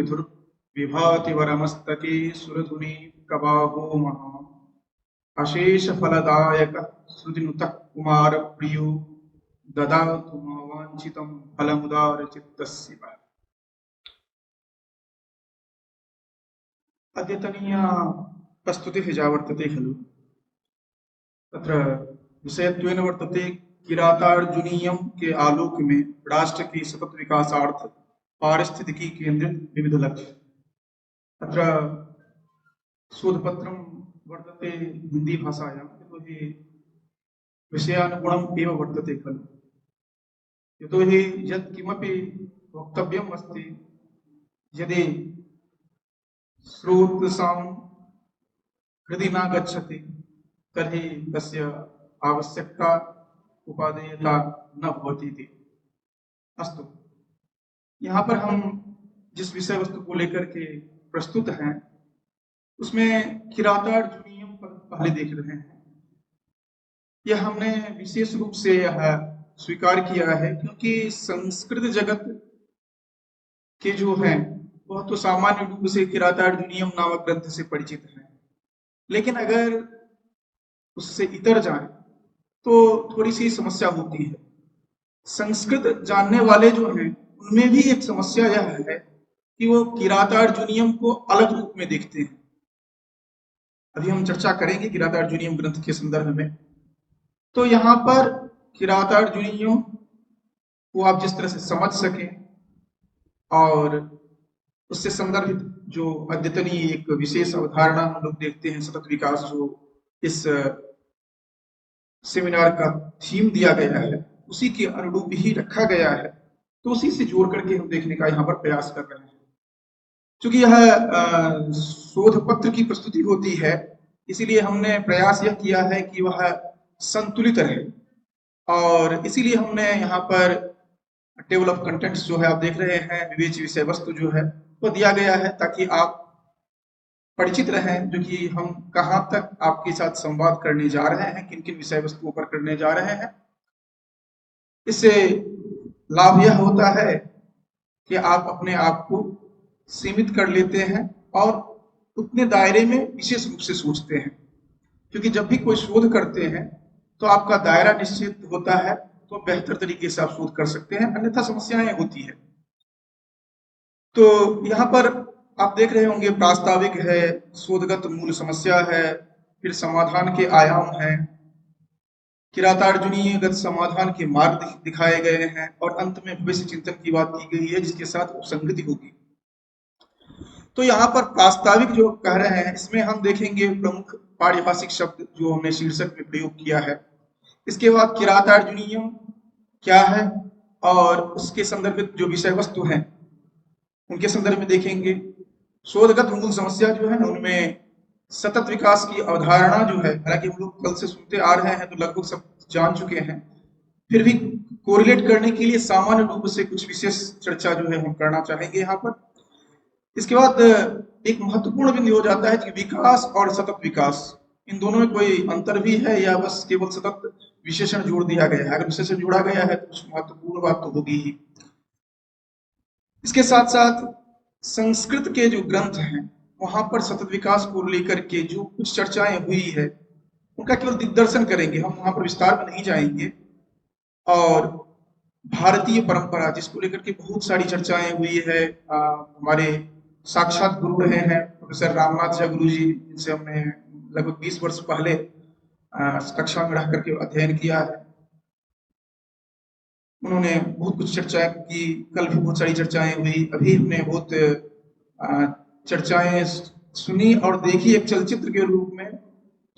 विधुर विभाति वरमस्तके सुरधुनि कबाहो महा अशेष फलदायक श्रुतिनुतः कुमार प्रियो ददातु वांछितं फलमुदार चित्तस्य। अद्यतनीया प्रस्तुतिः या वर्तते खलु तत्र विषयत्वेन वर्तते किरातार्जुनीयम के आलोक में राष्ट्र के सतत विकासार्थ पारिस्थितिकी केंद्रित विविध लक्ष्य। अत्र शोधपत्रं वर्तते हिंदी भाषायां यतोहि विषयानुगुणम् एव वर्तते खलु। यतोहि यत् किमपि वक्तव्यम् अस्ति यदि श्रोतृसां हृदि न गच्छति तर्हि तस्य आवश्यकता उपादेयता न भवति इति। अस्तु, यहाँ पर हम जिस विषय वस्तु को लेकर के प्रस्तुत हैं उसमें किरातार्जुनीयम पद पहले देख रहे हैं। यह हमने विशेष रूप से यह स्वीकार किया है क्योंकि संस्कृत जगत के जो हैं वह तो सामान्य रूप से किरातार्जुनीयम नामक ग्रंथ से परिचित हैं, लेकिन अगर उससे इतर जाए तो थोड़ी सी समस्या होती है। संस्कृत जानने वाले जो हैं उनमें भी एक समस्या यह है कि वो किरातार्जुनीयम को अलग रूप में देखते हैं। अभी हम चर्चा करेंगे किरातार्जुनीयम ग्रंथ के संदर्भ में। तो यहाँ पर किरातार्जुनीयम को आप जिस तरह से समझ सकें और उससे संदर्भित जो अद्यतनीय एक विशेष अवधारणा हम लोग देखते हैं सतत विकास, जो इस सेमिनार का थीम दिया गया है उसी के अनुरूप ही रखा गया है, तो उसी से जोड़ करके हम देखने का यहाँ पर प्रयास कर रहे हैं। क्योंकि यह शोध पत्र की प्रस्तुति होती है, इसीलिए हमने प्रयास यह किया है कि वह संतुलित रहे और इसीलिए हमने यहाँ पर टेबल ऑफ कंटेंट्स जो है आप देख रहे हैं, विवेच्य विषय वस्तु जो है वो दिया गया है ताकि आप परिचित रहें जो कि हम कहाँ तक आपके साथ संवाद करने जा रहे हैं, किन किन विषय वस्तुओं पर करने जा रहे हैं। इससे लाभ यह होता है कि आप अपने आप को सीमित कर लेते हैं और उतने दायरे में विशेष रूप से सोचते हैं, क्योंकि जब भी कोई शोध करते हैं तो आपका दायरा निश्चित होता है तो बेहतर तरीके से आप शोध कर सकते हैं, अन्यथा समस्याएं होती है। तो यहाँ पर आप देख रहे होंगे प्रास्ताविक है, शोधगत मूल समस्या है, फिर समाधान के आयाम हैं, किरातार्जुनीयगत समाधान के मार्ग दिखाए गए हैं और अंत में भविष्य चिंतन की बात की गई है जिसके साथ उपसंगति होगी। तो यहाँ पर प्रास्ताविक जो कह रहे हैं इसमें हम देखेंगे प्रमुख पारिभाषिक शब्द जो हमने शीर्षक में प्रयोग किया है। इसके बाद किरातार्जुनीयम क्या है और उसके संदर्भित जो विषय वस्तु हैं उनके संदर्भ में देखेंगे। शोधगत मूल समस्या जो है उनमें सतत विकास की अवधारणा जो है, हालांकि हम लोग कल से सुनते आ रहे हैं तो लगभग सब जान चुके हैं, फिर भी कोरिलेट करने के लिए सामान्य रूप से कुछ विशेष चर्चा जो है हम करना चाहेंगे यहाँ पर। इसके बाद एक महत्वपूर्ण बिंदु हो जाता है कि विकास और सतत विकास, इन दोनों में कोई अंतर भी है या बस केवल सतत विशेषण जोड़ दिया गया है। अगर विशेषण जोड़ा गया है तो कुछ महत्वपूर्ण बात तो होगी ही। इसके साथ साथ संस्कृत के जो ग्रंथ हैं वहां पर सतत विकास को लेकर के जो कुछ चर्चाएं हुई है उनका केवल दिग्दर्शन करेंगे, हम वहां पर विस्तार में नहीं जाएंगे। और भारतीय परंपरा जिसको लेकर के बहुत सारी चर्चाएं हुई है, हमारे साक्षात गुरु रहे हैं प्रोफेसर रामनाथ झा गुरु जी, जिनसे हमने लगभग 20 वर्ष पहले कक्षा में रह करके अध्ययन किया है। उन्होंने बहुत कुछ चर्चाएं की, कल भी बहुत सारी चर्चाएं हुई, अभी हमने बहुत चर्चाएं सुनी और देखी एक चलचित्र के रूप में।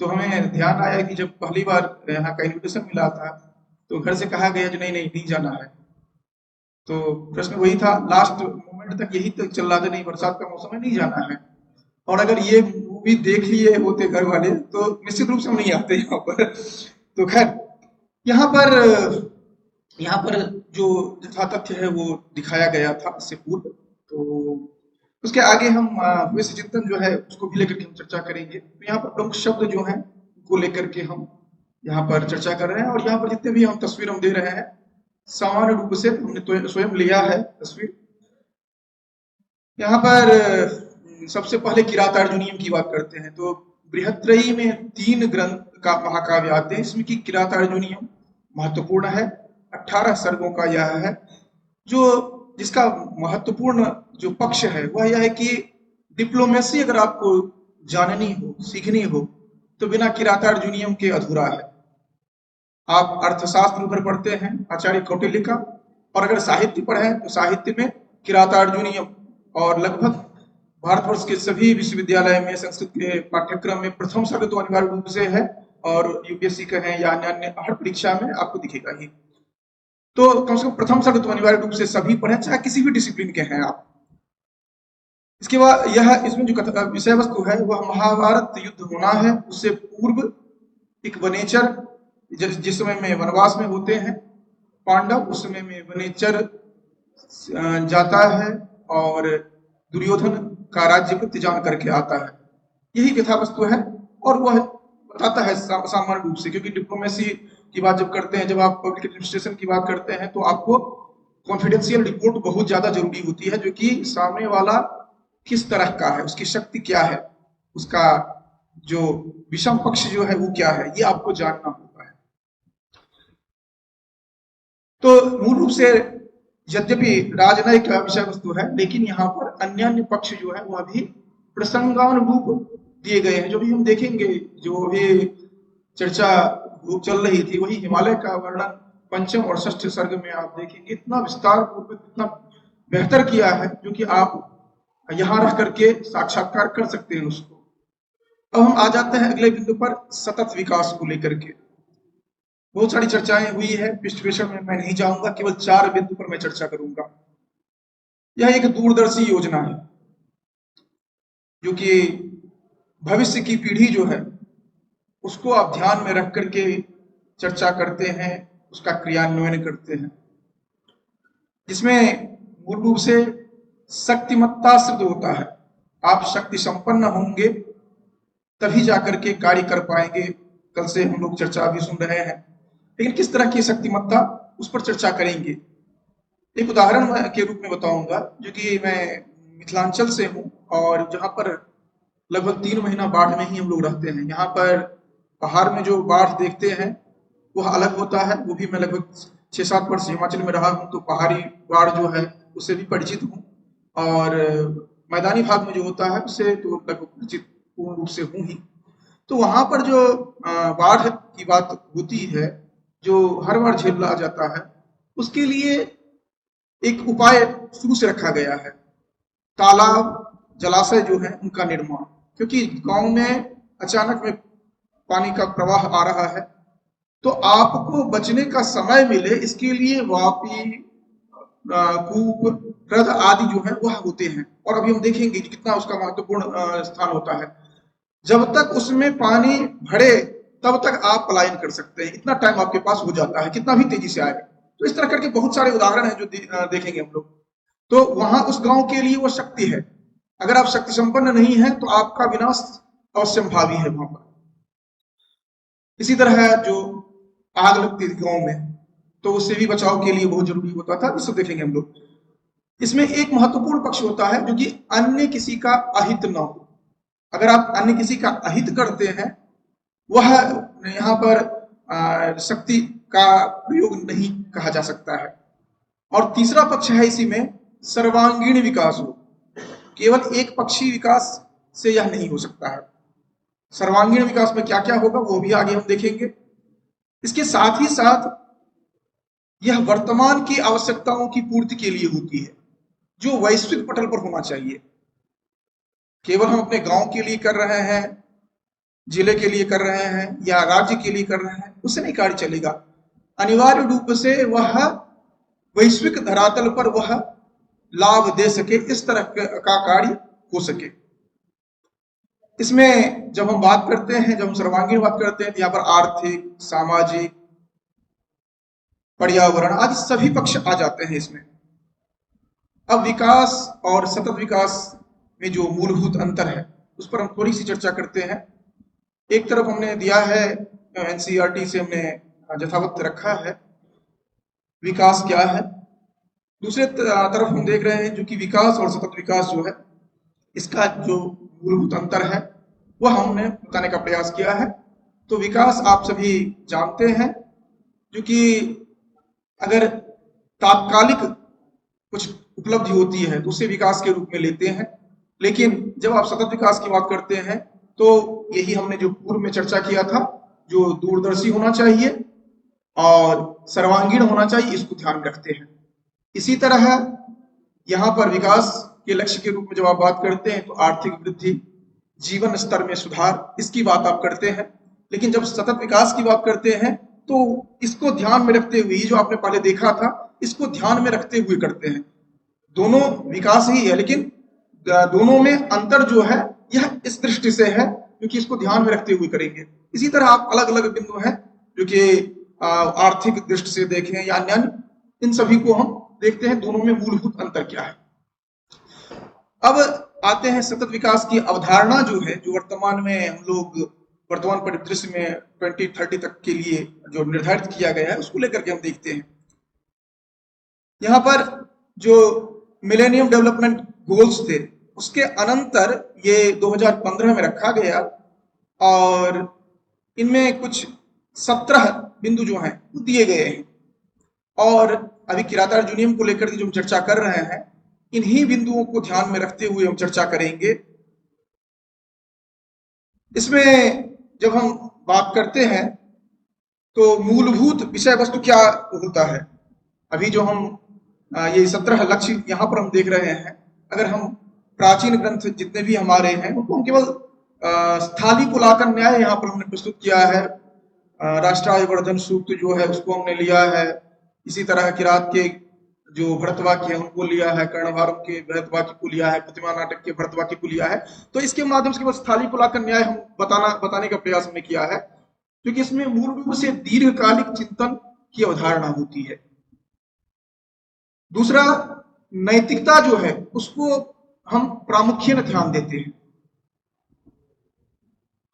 तो हमें ध्यान आया कि जब पहली बार यहाँ का इन्विटेशन मिला था तो घर से कहा गया कि नहीं नहीं नहीं जाना है। तो प्रश्न वही था, लास्ट मोमेंट तक यही तक चल रहा था, नहीं बरसात का मौसम है नहीं जाना है। और अगर ये मूवी देख लिए होते घर वाले तो निश्चित रूप से हम नहीं आते यहाँ पर। तो खैर यहाँ पर जो यथा तथ्य है वो दिखाया गया था इससे पूर्व। तो उसके आगे हम भविष्य चिंतन जो है उसको भी लेकर के हम चर्चा करेंगे। तो यहाँ पर प्रमुख शब्द जो हैं को लेकर के हम यहाँ पर चर्चा कर रहे हैं और यहाँ पर जितने भी हम तस्वीर हम दे रहे हैं सामान्य रूप से हमने तो स्वयं लिया है तस्वीर। यहाँ पर सबसे पहले किरात अर्जुनीयम की बात करते हैं। तो बृहत्त्रयी में 3 ग्रंथ का महाकाव्य आते हैं, इसमें की किरात अर्जुनीयम महत्वपूर्ण है। 18 सर्गों का यह है, जो जिसका महत्वपूर्ण जो पक्ष है वह यह है कि डिप्लोमेसी अगर आपको जाननी हो, सीखनी हो, तो बिना किरात अर्जुनीयम के अधूरा है। आप अर्थशास्त्र उधर पढ़ते हैं आचार्य कौटिल्य का, और अगर साहित्य पढ़ें तो साहित्य में किरातार्जुनीयम, और लगभग भारतवर्ष के सभी विश्वविद्यालय में संस्कृत के पाठ्यक्रम में प्रथम सर्ग तो अनिवार्य रूप से है, और यूपीएससी का है या अन्य हर परीक्षा में आपको दिखेगा ही। तो कम से कम प्रथम सर्ग तो अनिवार्य रूप से सभी पढ़ें, चाहे किसी भी डिसिप्लिन के हैं आप। इसके बाद यह इसमें जो विषय वस्तु है वह महाभारत युद्ध होना है, उससे पूर्व एक वनेचर, जिस समय में वनवास में होते हैं पांडव, उस समय में वनेचर जाता है और दुर्योधन का राज्य प्रत्यान करके आता है। यही कथा वस्तु है, और वह बताता है सामान्य रूप से, क्योंकि डिप्लोमेसी की बात जब करते हैं, जब आप पब्लिक एडमिनिस्ट्रेशन की बात करते हैं, तो आपको कॉन्फिडेंशियल रिपोर्ट बहुत ज्यादा जरूरी होती है, जो कि सामने वाला किस तरह का है, उसकी शक्ति क्या है, उसका जो विषम पक्ष जो है वो क्या है, ये आपको जानना होता है। तो मूल रूप से यद्यपि राजनयिक का विषय वस्तु है, लेकिन यहाँ पर अन्य अन्य पक्ष जो है वह भी प्रसंगानुरूप दिए गए हैं। जो भी हम देखेंगे, जो भी चर्चा चल रही थी, वही हिमालय का वर्णन पंचम और षष्ठ सर्ग में आप देखेंगे, इतना विस्तार पूर्वक, इतना बेहतर किया है, जो कि आप यहाँ रह करके साक्षात्कार कर सकते हैं उसको। अब हम आ जाते हैं अगले बिंदु पर, सतत विकास को लेकर के बहुत सारी चर्चाएं हुई है, विश्लेषण में मैं नहीं जाऊंगा, केवल 4 बिंदु पर मैं चर्चा करूंगा। यह एक दूरदर्शी योजना है, जो कि भविष्य की पीढ़ी जो है उसको आप ध्यान में रख करके चर्चा करते हैं, उसका क्रियान्वयन करते हैं, जिसमें मूल रूप से शक्तिमत्ता सिद्ध होता है। आप शक्ति संपन्न होंगे तभी जाकर के कार्य कर पाएंगे। कल से हम लोग चर्चा भी सुन रहे हैं, लेकिन किस तरह की शक्तिमत्ता, उस पर चर्चा करेंगे। एक उदाहरण के रूप में बताऊंगा, जो कि मैं मिथिलांचल से हूँ, और जहाँ पर लगभग 3 महीना बाढ़ में ही हम लोग रहते हैं। यहाँ पर पहाड़ में जो बाढ़ देखते हैं वह अलग होता है, वो भी मैं लगभग 6-7 वर्ष हिमाचल में रहा हूँ, तो पहाड़ी बाढ़ जो है उससे भी परिचित हूँ, और मैदानी भाग में जो होता है उससे तो लगभग परिचित पूर्ण रूप से हूँ ही। तो वहां पर जो बाढ़ की बात होती है, जो हर बार झेला जाता है, उसके लिए एक उपाय शुरू से रखा गया है, तालाब जलाशय जो है उनका निर्माण। क्योंकि गांव में अचानक में पानी का प्रवाह आ रहा है, तो आपको बचने का समय मिले, इसके लिए वापी, कूप, हृद आदि जो है वह होते हैं, और अभी हम देखेंगे कि कितना उसका महत्वपूर्ण स्थान होता है। जब तक उसमें पानी भरे तब तक आप पलायन कर सकते हैं, इतना टाइम आपके पास हो जाता है, कितना भी तेजी से आए। तो इस तरह करके बहुत सारे उदाहरण हैं जो देखेंगे हम लोग। तो वहां उस गांव के लिए वो शक्ति है। अगर आप शक्ति संपन्न नहीं है तो आपका विनाश अवश्यंभावी है वहां पर। इसी तरह है जो आग लगती थी गांव में, तो उससे भी बचाव के लिए बहुत जरूरी होता था, इसको देखेंगे हम लोग। इसमें एक महत्वपूर्ण पक्ष होता है, जो कि अन्य किसी का अहित न हो। अगर आप अन्य किसी का अहित करते हैं, वह यहाँ पर शक्ति का प्रयोग नहीं कहा जा सकता है। और तीसरा पक्ष है इसी में, सर्वांगीण विकास हो। केवल एक पक्षी विकास से यह नहीं हो सकता है। सर्वांगीण विकास में क्या क्या होगा वो भी आगे हम देखेंगे। इसके साथ ही साथ यह वर्तमान की आवश्यकताओं की पूर्ति के लिए होती है, जो वैश्विक पटल पर होना चाहिए। केवल हम अपने गांव के लिए कर रहे हैं, जिले के लिए कर रहे हैं, या राज्य के लिए कर रहे हैं, उससे नहीं कार्य चलेगा। अनिवार्य रूप से वह वैश्विक धरातल पर वह लाभ दे सके, इस तरह का कार्य हो सके। इसमें जब हम बात करते हैं, जब हम सर्वांगीण बात करते हैं, तो यहाँ पर आर्थिक, सामाजिक, पर्यावरण आदि सभी पक्ष आ जाते हैं इसमें। अब विकास और सतत विकास में जो मूलभूत अंतर है उस पर हम थोड़ी सी चर्चा करते हैं। एक तरफ हमने दिया है, एनसीईआरटी से हमने यथावत रखा है, विकास क्या है, दूसरे तरफ हम देख रहे हैं जो कि विकास और सतत विकास जो है, इसका जो मूलभूत अंतर है वह हमने बताने का प्रयास किया है। तो विकास आप सभी जानते हैं, जो कि अगर तात्कालिक कुछ उपलब्धि होती है तो उसे विकास के रूप में लेते हैं, लेकिन जब आप सतत विकास की बात करते हैं तो यही हमने जो पूर्व में चर्चा किया था, जो दूरदर्शी होना चाहिए और सर्वांगीण होना चाहिए, इसको ध्यान में रखते हैं। इसी तरह यहाँ पर विकास के लक्ष्य के रूप में जब आप बात करते हैं तो आर्थिक वृद्धि, जीवन स्तर में सुधार, इसकी बात आप करते हैं। लेकिन जब सतत विकास की बात करते हैं तो इसको ध्यान में रखते हुए, जो आपने पहले देखा था, इसको ध्यान में रखते हुए करते हैं। दोनों विकास ही है, लेकिन दोनों में अंतर जो है यह इस दृष्टि से है क्योंकि इसको ध्यान में रखते हुए करेंगे। इसी तरह आप अलग अलग बिंदु हैं जो कि आर्थिक दृष्टि से देखें या अन्य, इन सभी को हम देखते हैं दोनों में मूलभूत अंतर क्या है। अब आते हैं सतत विकास की अवधारणा जो है, जो वर्तमान में हम लोग वर्तमान परिदृश्य में 2030 तक के लिए जो निर्धारित किया गया है उसको लेकर के हम देखते हैं। यहाँ पर जो मिलेनियम डेवलपमेंट गोल्स थे उसके अनंतर ये 2015 में रखा गया और इनमें कुछ 17 बिंदु जो हैं वो दिए गए हैं। और अभी किराता अर्जुनियम को लेकर के जो हम चर्चा कर रहे हैं, इन्हीं बिंदुओं को ध्यान में रखते हुए हम चर्चा करेंगे। इसमें जब हम बात करते हैं तो मूलभूत विषय वस्तु क्या होता है, अभी जो हम ये 17 लक्ष्य यहाँ पर हम देख रहे हैं, अगर हम प्राचीन ग्रंथ जितने भी हमारे हैं उनको हम केवल स्थाली को लाकर न्याय यहाँ पर हमने प्रस्तुत किया है। राष्ट्राय वर्धन सूक्त जो है उसको हमने लिया है, इसी तरह किरात के जो भरतवाक्य है उनको लिया है, कर्णभारम के भरतवाक्य को लिया है, प्रतिमा नाटक के भरतवाक्य को लिया है। तो इसके माध्यम से केवल स्थाली को लाकर न्याय हम बताने का प्रयास हमने किया है, क्योंकि इसमें मूल रूप से दीर्घकालिक चिंतन की अवधारणा होती है। दूसरा, नैतिकता जो है उसको हम प्रामुख्य ध्यान देते हैं,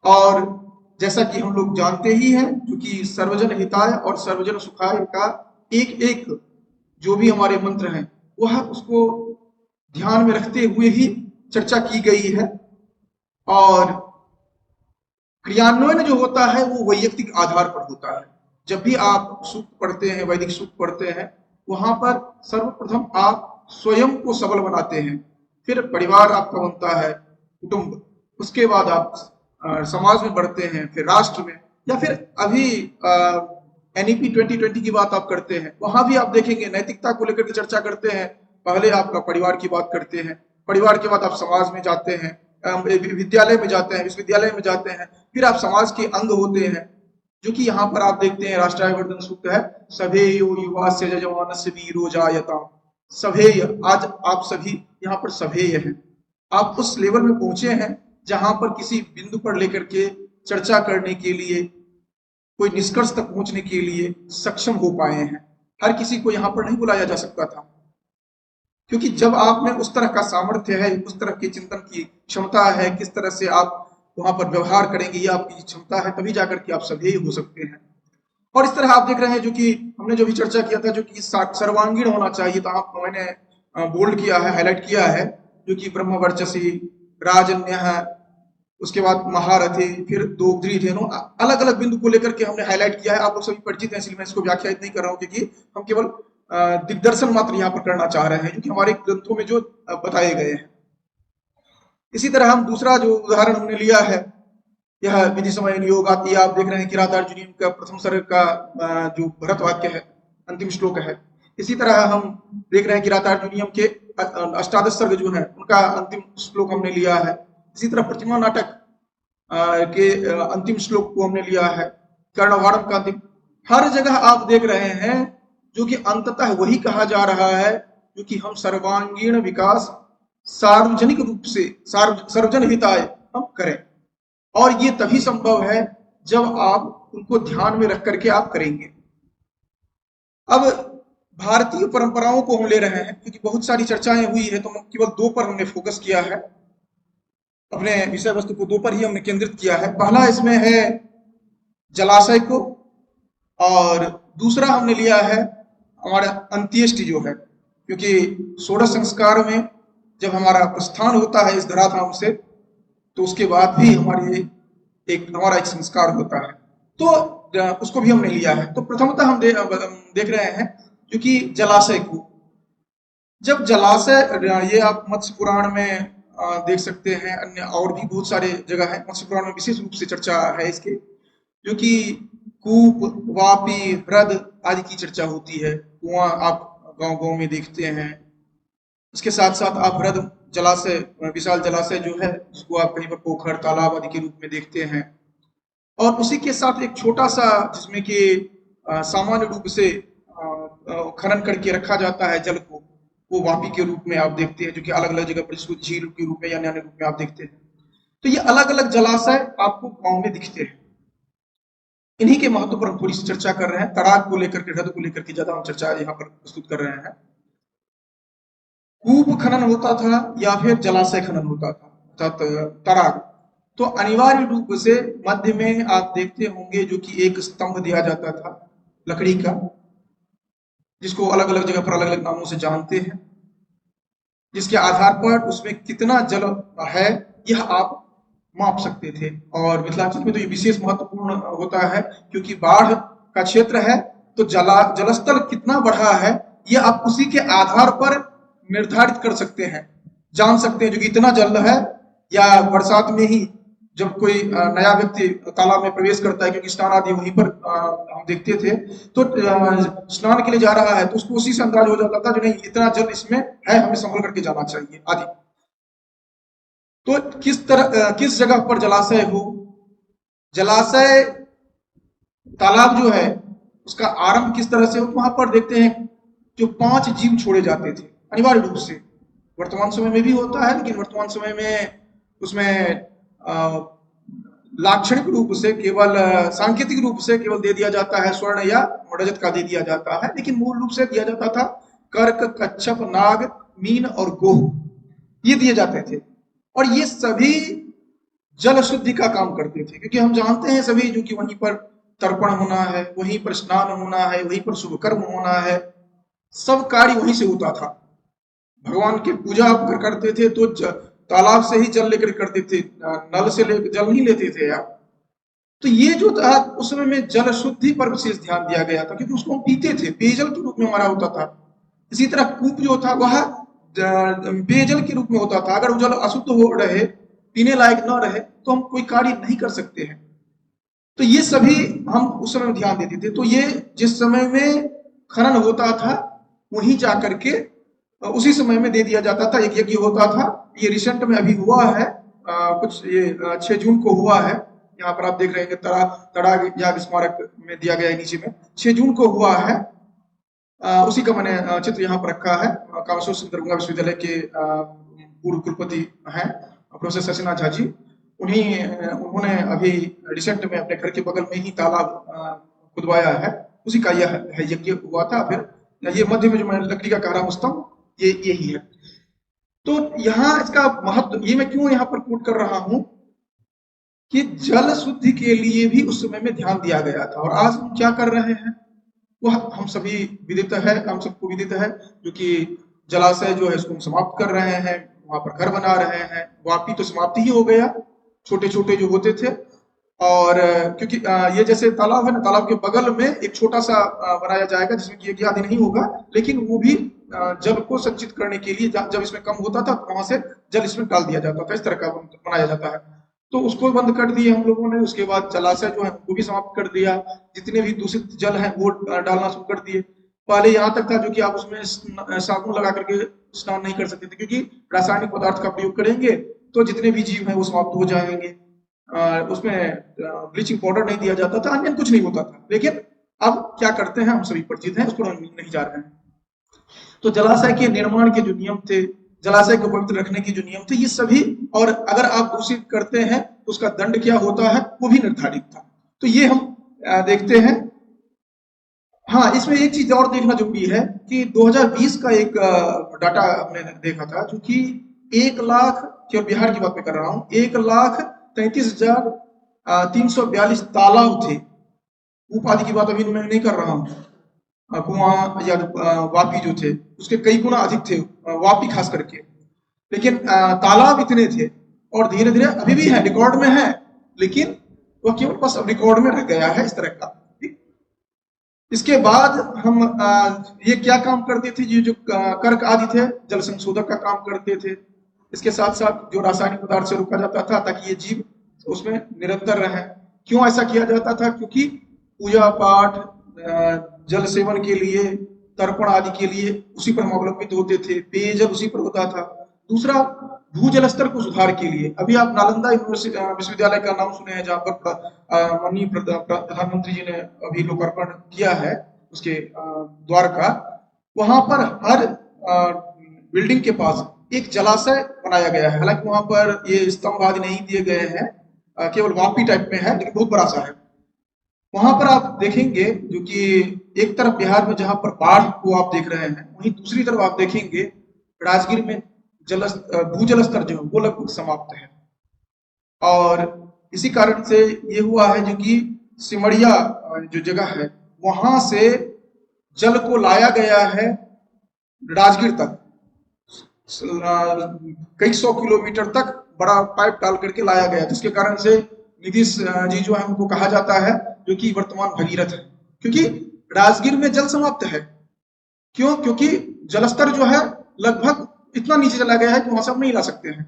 और जैसा कि हम लोग जानते ही हैं, क्योंकि सर्वजन हिताय और सर्वजन सुखाय का एक एक जो भी हमारे मंत्र हैं वह उसको ध्यान में रखते हुए ही चर्चा की गई है। और क्रियान्वयन जो होता है वो वैयक्तिक आधार पर होता है। जब भी आप सूक्त पढ़ते हैं, वैदिक सूक्त पढ़ते हैं, वहां पर सर्वप्रथम आप स्वयं को सबल बनाते हैं, फिर परिवार आपका बनता है, कुटुंब, उसके बाद आप समाज में बढ़ते हैं, फिर राष्ट्र में, या फिर अभी एनईपी 2020 की बात आप करते हैं, वहां भी आप देखेंगे नैतिकता को लेकर के चर्चा करते हैं। पहले आपका परिवार की बात करते हैं, परिवार के बाद आप समाज में जाते हैं, विद्यालय में जाते हैं, विश्वविद्यालय में जाते हैं, फिर आप समाज के अंग होते हैं, जो कि यहाँ पर आप देखते हैं राष्ट्राय वर्धन सूक्त है, सभेयो युवास्य जजमानस्य वीरो जायता। सभेय, आज आप सभी यहाँ पर सभेय हैं, आप उस लेवल में पहुंचे हैं जहां पर किसी बिंदु पर लेकर के चर्चा करने के लिए, कोई निष्कर्ष तक पहुंचने के लिए सक्षम हो पाए हैं। हर किसी को यहाँ पर नहीं बुलाया जा सकता था, क्योंकि जब आप में उस तरह का सामर्थ्य है, उस तरह की चिंतन की क्षमता है, किस तरह से आप वहां पर व्यवहार करेंगे, ये आपकी क्षमता है, तभी जाकर के आप सभ्य हो सकते हैं। और इस तरह आप देख रहे हैं, जो कि हमने जो भी चर्चा किया था, जो कि सर्वांगीण होना चाहिए, तो आप मैंने बोल्ड किया है, हाईलाइट किया है, जो कि ब्रह्म वर्चसी, राजन्य, उसके बाद महारथी, फिर दोग्ध्री धेनु, अलग अलग बिंदु को लेकर के हमने हाईलाइट किया है। आप लोग सभी परिचित हैं, इसलिए मैं इसको व्याख्यायित नहीं कर रहा हूं, क्योंकि हम केवल दिग्दर्शन मात्र यहाँ पर करना चाह रहे हैं, जो कि हमारे ग्रंथों में जो बताए गए हैं। इसी तरह हम दूसरा जो उदाहरण हमने लिया है, यह विधि समय नियोग आती है। आप देख रहे हैं किरातार्जुनीय का प्रथम सर्ग का जो भरत वाक्य है, अंतिम श्लोक है। इसी तरह हम देख रहे हैं किरातार्जुनीयम के अष्टादश सर्ग जो है उनका अंतिम श्लोक हमने लिया है। इसी तरह प्रतिमा नाटक के अंतिम श्लोक को हमने लिया है, कर्णवाणम का अंतिम। हर जगह आप देख रहे हैं जो कि अंततः वही कहा जा रहा है, जो कि हम सर्वांगीण विकास सार्वजनिक रूप से सर्वजन हिताय हम करें, और ये तभी संभव है जब आप उनको ध्यान में रख करके आप करेंगे। अब भारतीय परंपराओं को हम ले रहे हैं, क्योंकि बहुत सारी चर्चाएं हुई है, तो हम केवल दो पर हमने फोकस किया है, अपने विषय वस्तु को दो पर ही हमने केंद्रित किया है। पहला इसमें है जलाशय को, और दूसरा हमने लिया है हमारा अंत्येष्टि जो है, क्योंकि षोडश संस्कार में जब हमारा प्रस्थान होता है इस धराधाम से, तो उसके बाद भी हमारा एक संस्कार होता है। तो उसको भी हमने लिया है। तो प्रथमतः हम देख रहे हैं क्योंकि जलाशय को, जब जलाशय, ये आप मत्स्य पुराण में देख सकते हैं, अन्य और भी बहुत सारे जगह है, मत्स्य पुराण में विशेष रूप से चर्चा है इसके, जो कि कूप, वापी, हृद आदि की चर्चा होती है। कुआं आप गांव गांव में देखते हैं। इसके साथ साथ आप हृद जलाशय, विशाल जलाशय जो है उसको आप कहीं पर पोखर, तालाब आदि के रूप में देखते हैं। और उसी के साथ एक छोटा सा, जिसमें कि सामान्य रूप से खनन करके रखा जाता है जल को, वो वापी के रूप में आप देखते हैं, जो कि अलग अलग जगह पर इसको झील के रूप में या अन्य रूप में आप देखते हैं। तो ये अलग अलग जलाशय आपको गांव में दिखते हैं। इन्हीं के महत्व पर हम थोड़ी सी चर्चा कर रहे हैं। तड़ाग को लेकर के, हृद को लेकर के ज्यादा हम चर्चा यहाँ पर प्रस्तुत कर रहे हैं। कूप खनन होता था या फिर जलाशय खनन होता था, अर्थात तड़ाग। तो अनिवार्य रूप से मध्य में आप देखते होंगे जो कि एक स्तंभ दिया जाता था लकड़ी का, जिसको अलग अलग जगह पर अलग अलग नामों से जानते हैं, जिसके आधार पर उसमें कितना जल है यह आप माप सकते थे। और मिथिलांचल में तो ये विशेष महत्वपूर्ण होता है, क्योंकि बाढ़ का क्षेत्र है, तो जलस्तर कितना बढ़ा है ये आप उसी के आधार पर निर्धारित कर सकते हैं, जान सकते हैं, जो कि इतना जल है। या बरसात में ही जब कोई नया व्यक्ति तालाब में प्रवेश करता है, क्योंकि स्नान आदि वहीं पर हम देखते थे, तो स्नान के लिए जा रहा है तो उसको उसी से अंदाज हो जाता था, जो नहीं इतना जल इसमें है, हमें संभल करके जाना चाहिए आदि। तो किस जगह पर जलाशय हो, जलाशय तालाब जो है उसका आरंभ किस तरह से हो, वहां पर देखते हैं जो 5 जीव छोड़े जाते थे अनिवार्य रूप से। वर्तमान समय में भी होता है, लेकिन वर्तमान समय में उसमें लाक्षणिक रूप से केवल, सांकेतिक रूप से केवल दे दिया जाता है स्वर्ण या रजत का दे दिया जाता है, लेकिन मूल रूप से दिया जाता था कर्क, कच्छप, नाग, मीन और गोह, ये दिए जाते थे। और ये सभी जल शुद्धि का काम करते थे, क्योंकि हम जानते हैं सभी, जो कि वहीं पर तर्पण होना है, वहीं पर स्नान होना है, वहीं पर शुभ कर्म होना है, सब कार्य वहीं से होता था। भगवान की पूजा आप करते थे तो तालाब से ही जल लेकर करते थे, नल से जल नहीं लेते थे यार। तो ये जो था उस समय में जल शुद्धि पर विशेष ध्यान दिया गया था, क्योंकि उसको हम पीते थे, पेयजल के रूप में हमारा होता था। इसी तरह कूप जो था वह पेयजल के रूप में होता था। अगर वो जल अशुद्ध हो रहे, पीने लायक न रहे, तो हम कोई कार्य नहीं कर सकते हैं। तो ये सभी हम उस समय ध्यान देते थे। तो ये जिस समय में खनन होता था वहीं जाकर के उसी समय में दे दिया जाता था। एक यज्ञ होता था, ये रिसेंट में अभी हुआ है, कुछ ये 6 जून को हुआ है। यहाँ पर आप देख रहे हैं तड़ाग याग स्मारक में दिया गया है नीचे में, 6 जून को हुआ है। उसी का मैंने चित्र यहाँ पर रखा है। कामेश्वर सिंह दरभंगा विश्वविद्यालय के पूर्व कुलपति हैं प्रोफेसर शशिनाथ झा जी। उन्होंने अभी रिसेंट में अपने घर के बगल में ही तालाब खुदवाया है, उसी का यह यज्ञ हुआ था। फिर ये मध्य में जो मैं लकड़ी का कह रहा हूँ स्तंभ, ये यही है। तो यहाँ इसका महत्व ये मैं क्यों यहाँ पर कोट कर रहा हूं कि जल शुद्धि के लिए भी उस समय में ध्यान दिया गया था। और आज हम क्या कर रहे हैं वह हम सभी विदित है, हम सबको विदित है, जो कि जलाशय जो है इसको हम समाप्त कर रहे हैं, वहां पर घर बना रहे हैं। वापी तो समाप्ति ही हो गया, छोटे छोटे जो होते थे। और क्योंकि ये जैसे तालाब है ना, तालाब के बगल में एक छोटा सा बनाया जाएगा जिसमें कि यज्ञ आदि नहीं होगा, लेकिन वो भी जल को संचित करने के लिए, जब इसमें कम होता था तो वहां से जल इसमें डाल दिया जाता था, इस तरह का बनाया जाता है। तो उसको बंद कर दिए हम लोगों ने। उसके बाद जलाशय जो है वो भी समाप्त कर दिया, जितने भी दूषित जल है वो डालना शुरू कर दिए। पहले यहाँ तक था जो कि आप उसमें साबुन लगा करके स्नान नहीं कर सकते थे, क्योंकि रासायनिक पदार्थ का प्रयोग करेंगे तो जितने भी जीव हैं वो समाप्त हो जाएंगे। उसमें ब्लीचिंग पाउडर नहीं दिया जाता था, अन्य कुछ नहीं होता था। लेकिन अब क्या करते हैं, हम सभी परिचित हैं, उसको नहीं जा रहे हैं। तो जलाशय के निर्माण के जो नियम थे, जलाशय को पवित्र रखने के जो नियम थे, ये सभी, और अगर आप दूषित करते हैं तो उसका दंड क्या होता है वो भी निर्धारित था। तो ये हम देखते हैं। हाँ, इसमें एक चीज और देखना जरूरी है कि 2020 का एक डाटा हमने देखा था, जो कि 1 लाख, केवल बिहार की बात मैं कर रहा हूँ, 1,33,342 तालाब थे। उपाधि की बात अभी मैं नहीं कर रहा हूँ। कुआं या वापी जो थे उसके कई गुना अधिक थे, वापी खास करके। लेकिन तालाब इतने थे और धीरे धीरे अभी भी है, रिकॉर्ड में है, लेकिन वह केवल बस अब रिकॉर्ड में रह गया है इस तरह का। ठीक? इसके बाद हम ये क्या काम करते थे, ये जो कर्क आदि थे जल संशोधक का काम करते थे। इसके साथ साथ जो रासायनिक पदार्थ से रोका जाता था ताकि ये जीव उसमें निरंतर रहे। क्यों ऐसा किया जाता था? क्योंकि पूजा पाठ, जल सेवन के लिए, तर्पण आदि के लिए उसी पर अवलंबित होते थे, पेयजल उसी पर होता था। दूसरा, भूजल स्तर को सुधार के लिए। अभी आप नालंदा विश्वविद्यालय का नाम सुने हैं, जहां पर माननीय प्रधानमंत्री जी ने अभी लोकार्पण किया है उसके द्वार का। वहां पर हर बिल्डिंग के पास एक जलाशय बनाया गया है। हालांकि वहां पर ये स्तंभ आदि नहीं दिए गए हैं, केवल वापी टाइप में है, लेकिन बहुत बड़ा सा है। वहां पर आप देखेंगे जो कि एक तरफ बिहार में जहां पर बाढ़ को आप देख रहे हैं, वहीं दूसरी तरफ आप देखेंगे राजगीर में भूजल स्तर जो है वो लगभग समाप्त है। और इसी कारण से ये हुआ है जो कि सिमरिया जो जगह है वहां से जल को लाया गया है राजगीर तक, कई सौ किलोमीटर तक बड़ा पाइप डाल करके लाया गया, जिसके कारण से नीतीश जी जो है उनको कहा जाता है जो कि वर्तमान भगीरथ है, क्योंकि राजगीर में जल समाप्त है। क्यों? क्योंकि जलस्तर जो है लगभग इतना नीचे चला गया है कि वहां से हम नहीं ला सकते हैं।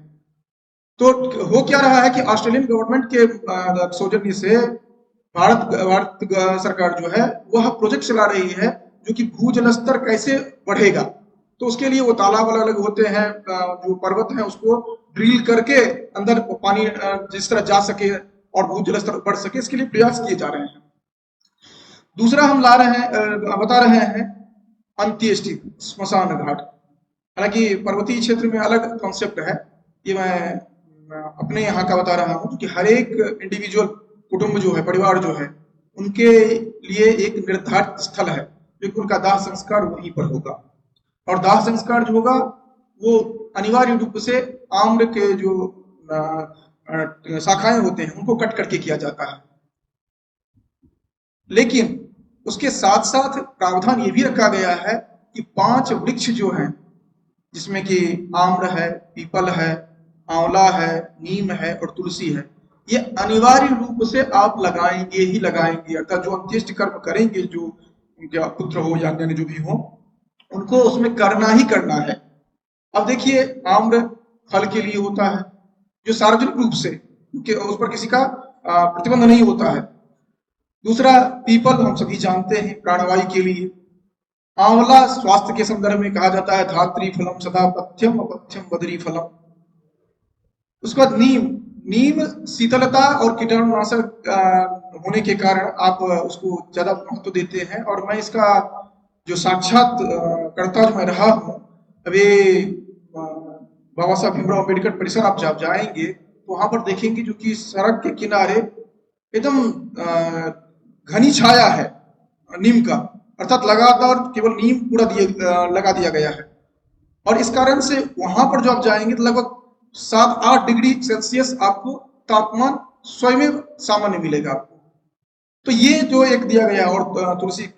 तो हो क्या रहा है कि ऑस्ट्रेलियन गवर्नमेंट के सौजन्य से भारत सरकार जो है वह प्रोजेक्ट चला रही है जो कि भूजल स्तर कैसे बढ़ेगा। तो उसके लिए वो तालाब अलग अलग होते हैं, जो पर्वत है उसको ड्रिल करके अंदर पानी जिस तरह जा सके और भूजल स्तर बढ़ सके, इसके लिए प्रयास किए जा रहे हैं। दूसरा हम बता रहे हैं अंत्येष्टि स्मशान घाट। हालांकि पर्वतीय क्षेत्र में अलग कॉन्सेप्ट है, ये मैं अपने यहाँ का बता रहा हूँ कि हर एक इंडिविजुअल कुटुंब जो है, परिवार जो है, उनके लिए एक निर्धारित स्थल है जो कि उनका दाह संस्कार वहीं पर होगा। और दाह संस्कार जो होगा वो अनिवार्य रूप से आम्र के जो शाखाएं होते हैं उनको कट करके किया जाता है। लेकिन उसके साथ साथ प्रावधान ये भी रखा गया है कि 5 वृक्ष जो हैं, जिसमें कि आम्र है, पीपल है, आंवला है, नीम है और तुलसी है, ये अनिवार्य रूप से आप लगाएंगे ही लगाएंगे। अर्थात जो अंत्येष्टि कर्म करेंगे, जो उनके पुत्र हो या अन्य जो भी हो, उनको उसमें करना ही करना है। अब देखिए, आम्र फल के लिए होता है जो सार्वजनिक रूप से उस पर किसी का प्रतिबंध नहीं होता है। दूसरा, पीपल हम सभी जानते हैं प्राणवायु के लिए। आंवला स्वास्थ्य के संदर्भ में कहा जाता है धात्री फलम सदा पथ्यम अपथ्यम बदरी फलम। उसके बाद नीम शीतलता और कीटाणुनाशक होने के कारण आप उसको ज्यादा महत्व देते हैं। और मैं इसका जो साक्षात कर्ता जो मैं रहा हूँ, अभी बाबा साहब भीमराव अम्बेडकर परिसर आप जब जाएंगे तो वहां पर देखेंगे जो कि सड़क के किनारे एकदम घनी छाया है नीम का, अर्थात लगातार केवल नीम पूरा लगा दिया गया है। और इस कारण से वहां पर जो आप जाएंगे तो लगभग 7-8 डिग्री सेल्सियस आपको तापमान स्वयं सामान्य मिलेगा आपको। तो ये जो एक दिया गया, और तुलसी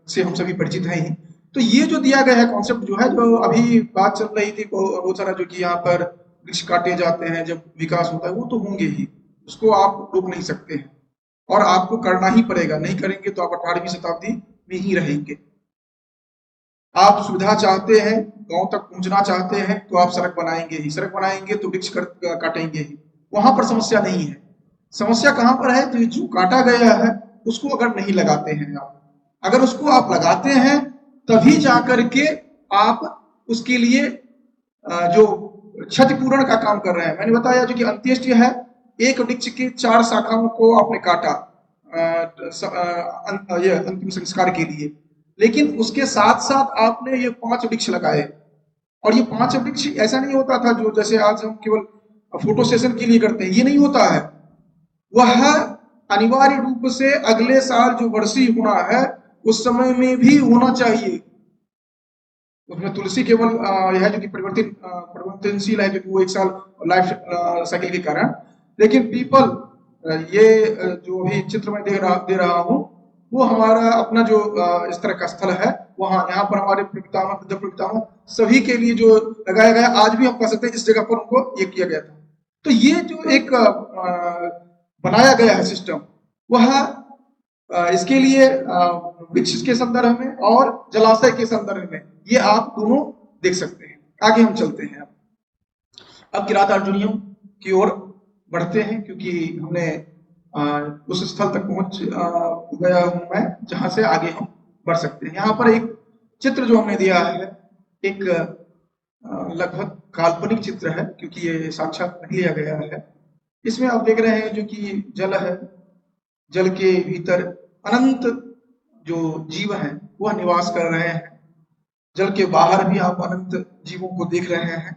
से हम सभी परिचित हैं ही, तो ये जो दिया गया है कॉन्सेप्ट जो है, जो अभी बात चल रही थी बहुत सारा जो कि यहाँ पर वृक्ष काटे जाते हैं जब विकास होता है, वो तो होंगे ही, उसको आप रोक नहीं सकते हैं और आपको करना ही पड़ेगा। नहीं करेंगे तो आप 18वीं शताब्दी में ही रहेंगे। आप सुविधा चाहते हैं, गांव तक पहुंचना चाहते हैं, तो आप सड़क बनाएंगे ही, सड़क बनाएंगे तो वृक्ष काटेंगे ही, वहां पर समस्या नहीं है। समस्या कहां पर है? तो जो काटा गया है उसको अगर नहीं लगाते हैं आप, अगर उसको आप लगाते हैं तभी जाकर के आप उसके लिए जो क्षतिपूरण का काम कर रहे हैं। मैंने बताया जो कि अंत्येष्टि है, एक वृक्ष की 4 शाखाओं को आपने काटा ये अंतिम संस्कार के लिए, लेकिन उसके साथ साथ आपने ये 5 वृक्ष लगाए। और ये 5 वृक्ष ऐसा नहीं होता था जो जैसे आज हम केवल फोटो सेशन के लिए करते हैं, ये नहीं होता है। वह अनिवार्य रूप से अगले साल जो वर्षी होना है उस समय में भी होना चाहिए। उसमें तुलसी केवल यह है जो कि परिवर्तनशील है, क्योंकि वो 1 साल लाइफ साइकिल के कारण। लेकिन पीपल ये जो अभी चित्र में दे रहा हूं, वो हमारा अपना जो इस तरह का स्थल है, वहाँ यहाँ पर हमारे प्रपितामह, वृद्ध प्रपितामह सभी के लिए जो लगाया गया, आज भी हम कह सकते हैं इस जगह पर उनको ये किया गया था। तो ये जो एक बनाया गया है सिस्टम, वह इसके लिए वृक्ष के संदर्भ में और जलाशय के संदर्भ में ये आप दोनों देख सकते हैं। आगे हम चलते हैं, अब किरात अर्जुनियम की ओर बढ़ते हैं, क्योंकि हमने उस स्थल तक पहुंच गया हूं मैं जहां से आगे हम बढ़ सकते हैं। यहाँ पर एक चित्र जो हमने दिया है, एक लगभग काल्पनिक चित्र है, क्योंकि ये साक्षात नहीं लिया गया है। इसमें आप देख रहे हैं जो कि जल है, जल के भीतर अनंत जो जीव हैं वह निवास कर रहे हैं। जल के बाहर भी आप अनंत जीवों को देख रहे हैं।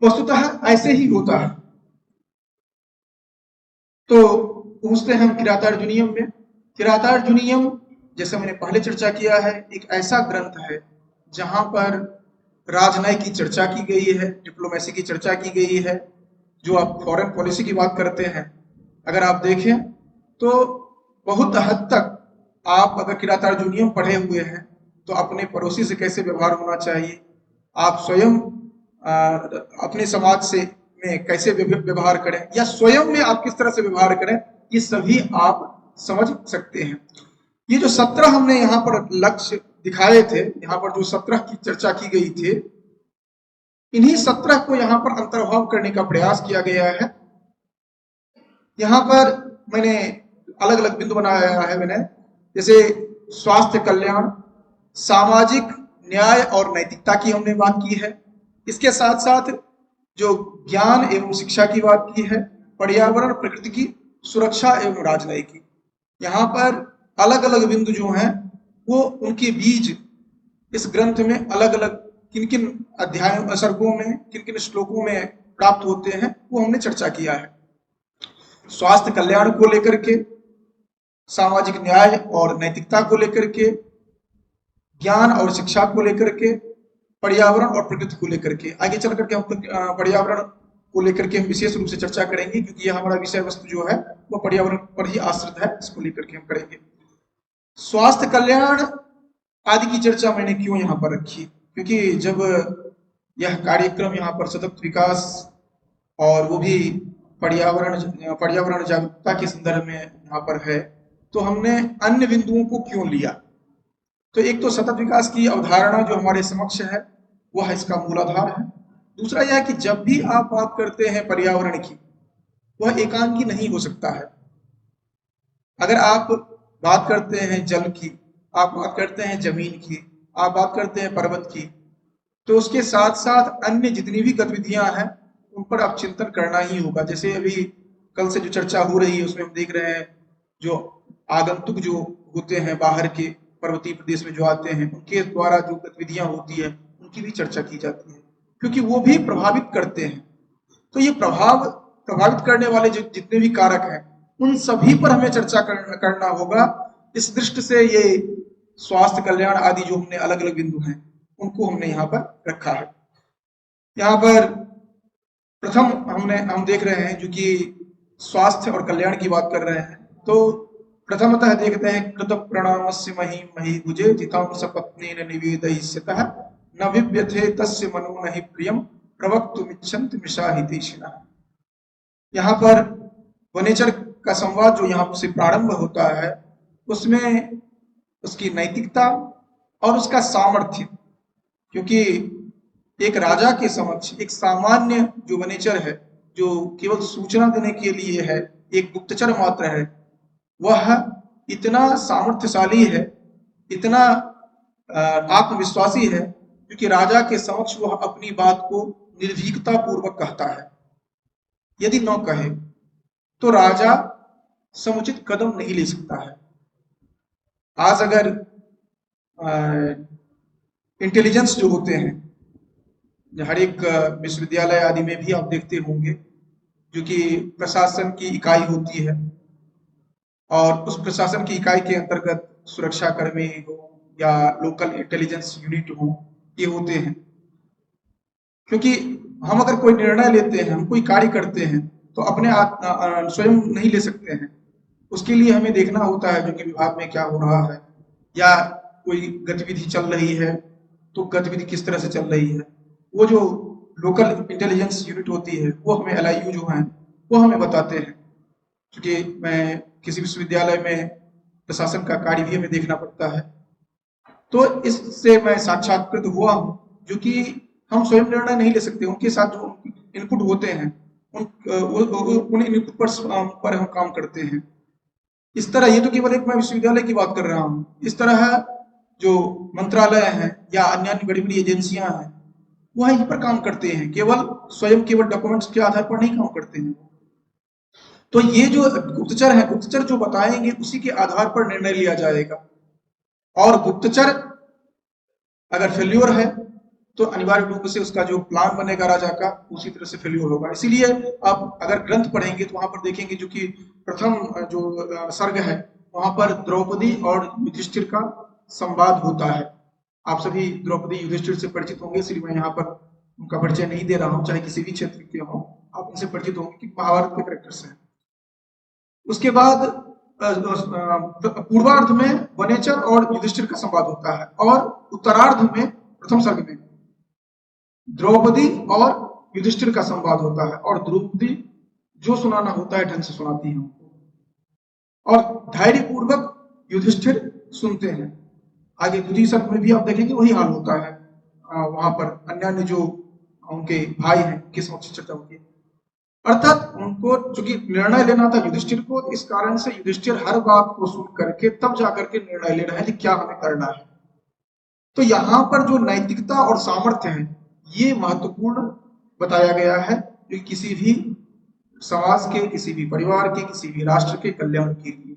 वस्तुतः ऐसे ही होता है। तो पहुंचते हैं हम किरातार्जुनीयम में। किरातार्जुनीयम, जैसे मैंने पहले चर्चा किया है, एक ऐसा ग्रंथ है जहां पर राजनय की चर्चा की गई है, डिप्लोमेसी की चर्चा की गई है। जो आप फॉरेन पॉलिसी की बात करते हैं, अगर आप देखें तो बहुत हद तक आप अगर किरातार्जुनीयम पढ़े हुए हैं तो अपने पड़ोसी से कैसे व्यवहार होना चाहिए, आप स्वयं अपने समाज से में कैसे व्यवहार करें, या स्वयं में आप किस तरह से व्यवहार करें, ये सभी आप समझ सकते हैं। ये जो 17 हमने यहाँ पर लक्ष्य दिखाए थे, यहाँ पर जो 17 की चर्चा की गई थी, इन्हीं 17 को यहाँ पर अंतर्भाव करने का प्रयास किया गया है। यहाँ पर मैंने अलग अलग बिंदु बनाया है मैंने, जैसे स्वास्थ्य कल्याण, सामाजिक न्याय और नैतिकता की हमने बात की है। इसके साथ साथ जो ज्ञान एवं शिक्षा की बात की है, पर्यावरण, प्रकृति की सुरक्षा एवं राजनयिक की। यहाँ पर अलग अलग बिंदु जो हैं वो उनके बीज इस ग्रंथ में अलग अलग किन किन अध्यायों, सर्गों में, किन किन श्लोकों में प्राप्त होते हैं, वो हमने चर्चा किया है। स्वास्थ्य कल्याण को लेकर के, सामाजिक न्याय और नैतिकता को लेकर के, ज्ञान और शिक्षा को लेकर के, पर्यावरण और प्रकृति को लेकर के। आगे चल करके हम पर्यावरण को लेकर के हम विशेष रूप से चर्चा करेंगे, क्योंकि यह हमारा विषय वस्तु जो है वो पर्यावरण पर ही आश्रित है, इसको लेकर के हम करेंगे। स्वास्थ्य कल्याण आदि की चर्चा मैंने क्यों यहाँ पर रखी, क्योंकि जब यह कार्यक्रम यहाँ पर सतत विकास और वो भी पर्यावरण जागरूकता के संदर्भ में यहाँ पर है, तो हमने अन्य बिंदुओं को क्यों लिया। तो एक तो सतत विकास की अवधारणा जो हमारे समक्ष है वह इसका मूलाधार है। दूसरा यह कि जब भी आप बात करते हैं पर्यावरण की, वह एकांकी नहीं हो सकता है। अगर आप बात करते हैं जल की, आप बात करते हैं जमीन की, आप बात करते हैं पर्वत की, तो उसके साथ साथ अन्य जितनी भी गतिविधियां हैं उन पर आप चिंतन करना ही होगा। जैसे अभी कल से जो चर्चा हो रही है उसमें हम देख रहे हैं जो आगंतुक जो होते हैं बाहर के पर्वतीय प्रदेश में जो आते हैं, उनके द्वारा जो गतिविधियां होती है उनकी भी चर्चा की जाती है, क्योंकि वो भी प्रभावित करते हैं। तो ये प्रभावित करने वाले जो जितने भी कारक हैं उन सभी पर हमें चर्चा करना होगा। इस दृष्टि से ये स्वास्थ्य कल्याण आदि जो हमने अलग अलग बिंदु हैं उनको हमने यहाँ पर रखा है। यहाँ पर प्रथम हम देख रहे हैं जो कि स्वास्थ्य और कल्याण की बात कर रहे हैं, तो प्रथमतः देखते हैं कृत प्रणामस्य मही मही गुजे जितां सपत्नेन निवेदयिष्यतः न विव्यथे तस्य मनो नहि प्रियम प्रवक्तुमिच्छन्ति मृषाहितैषिणः। यहाँ पर वनेचर का संवाद जो यहाँ से प्रारंभ होता है उसमें उसकी नैतिकता और उसका सामर्थ्य, क्योंकि एक राजा के समक्ष एक सामान्य जो वनेचर है जो केवल सूचना देने के लिए है, एक गुप्तचर मात्र है, वह इतना सामर्थ्यशाली है, इतना आत्मविश्वासी है, क्योंकि राजा के समक्ष वह अपनी बात को निर्भीकता पूर्वक कहता है। यदि न कहे तो राजा समुचित कदम नहीं ले सकता है। आज अगर इंटेलिजेंस जो होते हैं, हर एक विश्वविद्यालय आदि में भी आप देखते होंगे, जो कि प्रशासन की इकाई होती है, और उस प्रशासन की इकाई के अंतर्गत सुरक्षा कर्मी हो या लोकल इंटेलिजेंस यूनिट हो, ये होते हैं। क्योंकि हम अगर कोई निर्णय लेते हैं, हम कोई कार्य करते हैं, तो अपने स्वयं नहीं ले सकते हैं, उसके लिए हमें देखना होता है जो कि विभाग में क्या हो रहा है, या कोई गतिविधि चल रही है तो गतिविधि किस तरह से चल रही है। वो जो लोकल इंटेलिजेंस यूनिट होती है वो हमें LIU जो है वो हमें बताते हैं। क्योंकि मैं किसी विश्वविद्यालय में प्रशासन का कार्य भी हमें देखना पड़ता है, तो इससे मैं साक्षात्कृत हुआ हूँ। जो कि हम स्वयं निर्णय नहीं ले सकते, उनके साथ जो इनपुट होते हैं उन इनपुट पर हम काम करते हैं। इस तरह ये तो केवल एक मैं विश्वविद्यालय की बात कर रहा हूँ। इस तरह जो मंत्रालय हैं या अन्य बड़ी बड़ी एजेंसियां हैं वह यहीं पर काम करते हैं, केवल डॉक्यूमेंट्स के आधार पर नहीं काम करते हैं। तो ये जो गुप्तचर है, गुप्तचर जो बताएंगे उसी के आधार पर निर्णय लिया जाएगा। और गुप्तचर अगर फेल्योर है तो अनिवार्य रूप से उसका जो प्लान बनेगा राजा का उसी तरह से फेल्योर होगा। इसीलिए आप अगर ग्रंथ पढ़ेंगे तो वहां पर देखेंगे जो कि प्रथम जो सर्ग है वहां पर द्रौपदी और युधिष्ठिर का संवाद होता है। आप सभी द्रौपदी युधिष्ठिर से परिचित होंगे, इसलिए मैं यहाँ पर उनका परिचय नहीं दे रहा हूँ, चाहे किसी भी क्षेत्र के हों आप उनसे परिचित होंगे कि महाभारत के कैरेक्टर्स हैं। उसके बाद पूर्वार्ध में वनेचर और युधिष्ठिर का संवाद होता है, और उत्तरार्ध में प्रथम सर्ग में द्रौपदी और युधिष्ठिर का संवाद होता है, और द्रौपदी जो सुनाना होता है ढंग से सुनाती है उनको, और धैर्य पूर्वक युधिष्ठिर सुनते हैं। आगे द्वितीय सर्ग में भी आप देखेंगे वही हाल होता है। वहां पर अन्य जो उनके भाई हैं उनके समक्ष चर्चा होती है। अर्थात उनको चूंकि निर्णय लेना था युधिष्ठिर को, इस कारण से युधिष्ठिर हर बात को सुन करके तब जाकर के निर्णय ले रहे हैं कि क्या हमें करना है। तो यहाँ पर जो नैतिकता और सामर्थ्य है ये महत्वपूर्ण बताया गया है, जो किसी भी समाज के, किसी भी परिवार के, किसी भी राष्ट्र के कल्याण के लिए।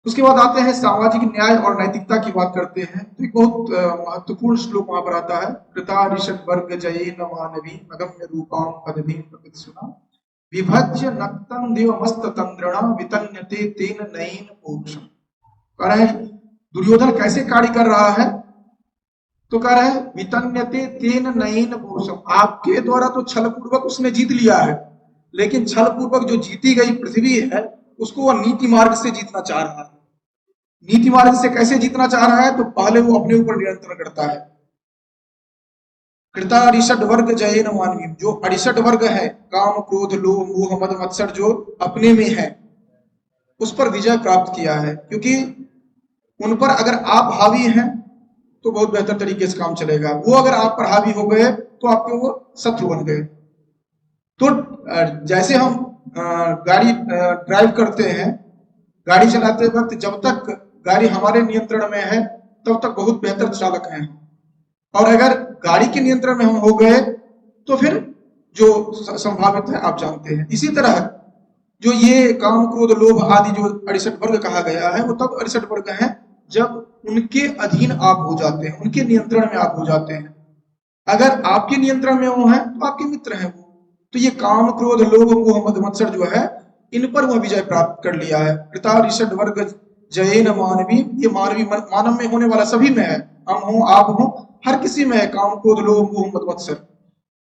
उसके बाद आते हैं सामाजिक न्याय और नैतिकता की बात करते हैं, तो एक बहुत महत्वपूर्ण श्लोक वहां पर आता है। कृता ऋषभ वर्ग जये न मानवी अगम्य रूपाम पदवी सुना विभज्य नक्तं देवमस्त तंद्रणा वितन्यते तेन नयन पौरुषम। कह रहे हैं दुर्योधन कैसे कार्य कर रहा है, तो कह रहे हैं वितन्यते तेन नयन पौरुषम, आपके द्वारा तो छल पूर्वक उसने जीत लिया है, लेकिन छल पूर्वक जो जीती गई पृथ्वी है उसको वह नीति मार्ग से जीतना चाह रहा है। नीति मार्ग से कैसे जीतना चाह रहा है, तो पहले वो अपने ऊपर नियंत्रण करता है। कृता अरिषड वर्ग जय न मानवी, जो अरिषड वर्ग है काम क्रोध लोभ मोह मद मत्सर जो अपने में है उस पर विजय प्राप्त किया है। क्योंकि उन पर अगर आप हावी हैं तो बहुत बेहतर तरीके से काम चलेगा, वो अगर आप पर हावी हो गए तो आपके वो शत्रु बन गए। तो जैसे हम गाड़ी ड्राइव करते हैं, गाड़ी चलाते वक्त जब तक गाड़ी हमारे नियंत्रण में है तब तक बहुत बेहतर चालक हैं, और अगर गाड़ी के नियंत्रण में हम हो गए तो फिर जो संभावित है आप जानते हैं। इसी तरह जो ये काम क्रोध लोभ आदि जो 68 वर्ग कहा गया है वो तब 68 वर्ग हैं जब उनके अधीन आप हो जाते हैं, उनके नियंत्रण में आप हो जाते हैं। अगर आपके नियंत्रण में वो हैं तो आपके मित्र हैं वो। तो ये काम क्रोध लोभ मोह मद मत्सर जो है इन पर वह विजय प्राप्त कर लिया है। कृता ऋषभ वर्ग जय न मानवी, ये मानवी मानव में होने वाला सभी में है, हम हो आप हो हर किसी में है काम क्रोध लोभ मोह मद मत्सर।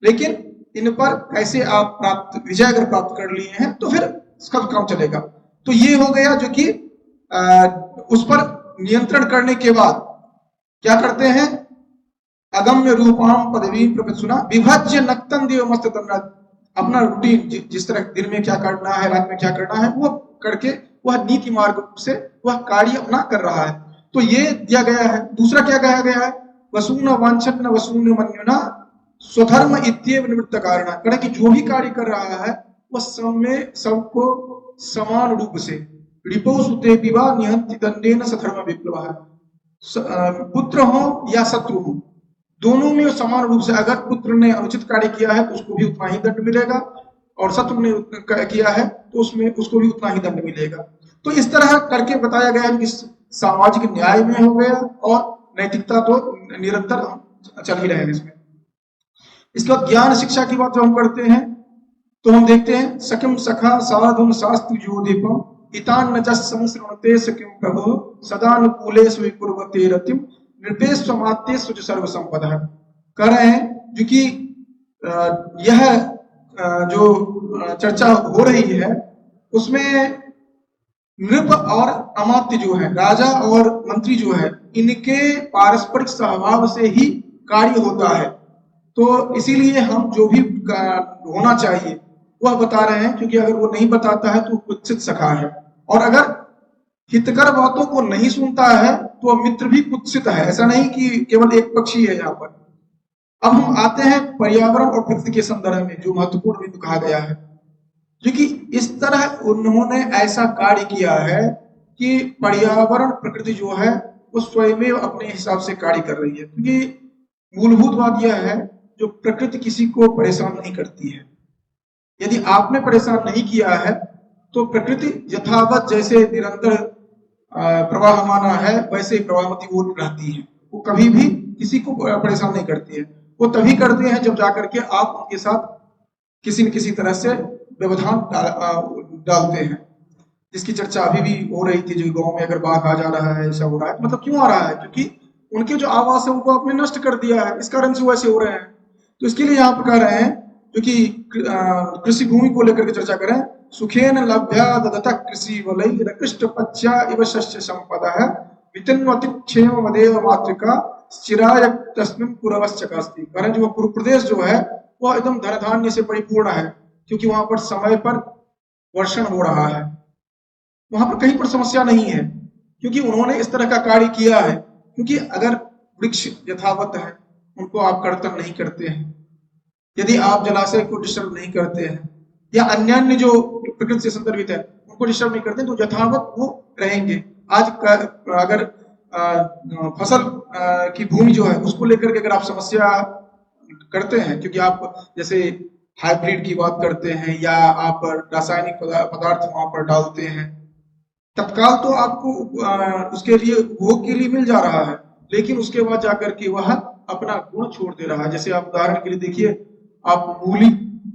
लेकिन इन पर कैसे आप प्राप्त विजय अगर प्राप्त कर लिए हैं तो फिर इसका काम चलेगा। तो ये हो गया जो कि उस पर नियंत्रण करने के बाद क्या करते हैं, अगम्य रूपाम पदवी सुना विभज्य नक्तन देव मस्त तन्ना, अपना रूटीन जिस तरह दिन में क्या करना है रात में क्या करना है वो करके वह नीति मार्ग से वह कार्य अपना कर रहा है। तो ये दिया गया है। दूसरा क्या कहा गया है, वसून वांछन वसून मन्युना स्वधर्म इत्येव निवृत्त कारण, कह कि जो भी कार्य कर रहा है वह सब में सबको समान रूप से रिपो सुते विवाह निहंति दंडेन सधर्म विप्लव है, पुत्र हो या शत्रु हो दोनों में समान रूप से, अगर पुत्र ने अनुचित कार्य किया है तो उसको भी उतना ही दंड मिलेगा, और शत्रु ने किया है तो उसमें उसको भी उतना ही दंड मिलेगा। तो इस तरह करके बताया गया है कि सामाजिक न्याय में हो गया, और नैतिकता तो निरंतर चल ही रहे हैं इसमें। इसके बाद ज्ञान शिक्षा की बात जो हम करते हैं तो हम देखते हैं सकिम सखा साधुन शास्त्र योदीपम इतान न संश्रवते सकिम प्रभु सदानुकूले स्वीकुर्वते रतिम निर्पेश समाते सुच सर्व संपदा। कह रहे हैं जो कि यह जो चर्चा हो रही है उसमें नृप और अमात्य जो है, राजा और मंत्री जो है, इनके पारस्परिक सहभाव से ही कार्य होता है। तो इसीलिए हम जो भी होना चाहिए वह बता रहे हैं, क्योंकि अगर वो नहीं बताता है तो कुत्सित सखा है, और अगर हितकर बातों को नहीं सुनता है तो मित्र भी कुत्सित है। ऐसा नहीं कि केवल एक पक्षी है यहाँ पर। अब हम आते हैं पर्यावरण और प्रकृति के संदर्भ में, जो महत्वपूर्ण बिंदु कहा गया है, क्योंकि इस तरह उन्होंने ऐसा कार्य किया है कि पर्यावरण प्रकृति जो है वो स्वयं अपने हिसाब से कार्य कर रही है। क्योंकि मूलभूत बात यह है, जो प्रकृति किसी को परेशान नहीं करती है। यदि आपने परेशान नहीं किया है तो प्रकृति यथावत जैसे निरंतर प्रवाहमाना है वैसे ही प्रवाहवती वो रहती है। वो कभी भी किसी को परेशान नहीं करती है। वो तभी करते हैं जब जाकर के आप उनके साथ किसी न किसी तरह से व्यवधान डालते हैं, जिसकी चर्चा अभी भी हो रही थी। जो गांव में अगर बाघ आ जा रहा है, ऐसा हो रहा है, मतलब क्यों आ रहा है? क्योंकि उनके जो आवास है उनको आपने नष्ट कर दिया है, इस कारण से वैसे हो रहे हैं। तो इसके लिए यहाँ पर कह रहे हैं, जो कि कृषि भूमि को लेकर के चर्चा करें, सुखेन लभ्या ददता कृषि वलय कृष्ट पच्चा इव शस्य संपदा है वितन्वति क्षेम वदेव मातृका चिराय तस्मिन पुरवश्चकास्ति। कारण जो पूर्व प्रदेश जो है वह एकदम धन धान्य से परिपूर्ण है, क्योंकि वहां पर समय पर वर्षण हो रहा है, वहां पर कहीं पर समस्या नहीं है, क्योंकि उन्होंने इस तरह का कार्य किया है। क्योंकि अगर वृक्ष यथावत है, उनको आप कर्तन नहीं करते हैं, यदि आप जलाशय को डिस्टर्ब नहीं करते हैं, या अन्य जो प्रकृति से संदर्भित है उनको डिस्टर्ब नहीं करते, तो यथावत वो रहेंगे। आज अगर फसल की भूमि जो है उसको लेकर के अगर आप समस्या करते हैं, क्योंकि आप जैसे हाइब्रिड की बात करते हैं या आप रासायनिक पदार्थ वहां पर डालते हैं, तत्काल तो आपको उसके लिए उपभोग के लिए मिल जा रहा है, लेकिन उसके बाद जाकर के वह अपना गुण छोड़ दे रहा है। जैसे आप उदाहरण के लिए देखिए, आप मूली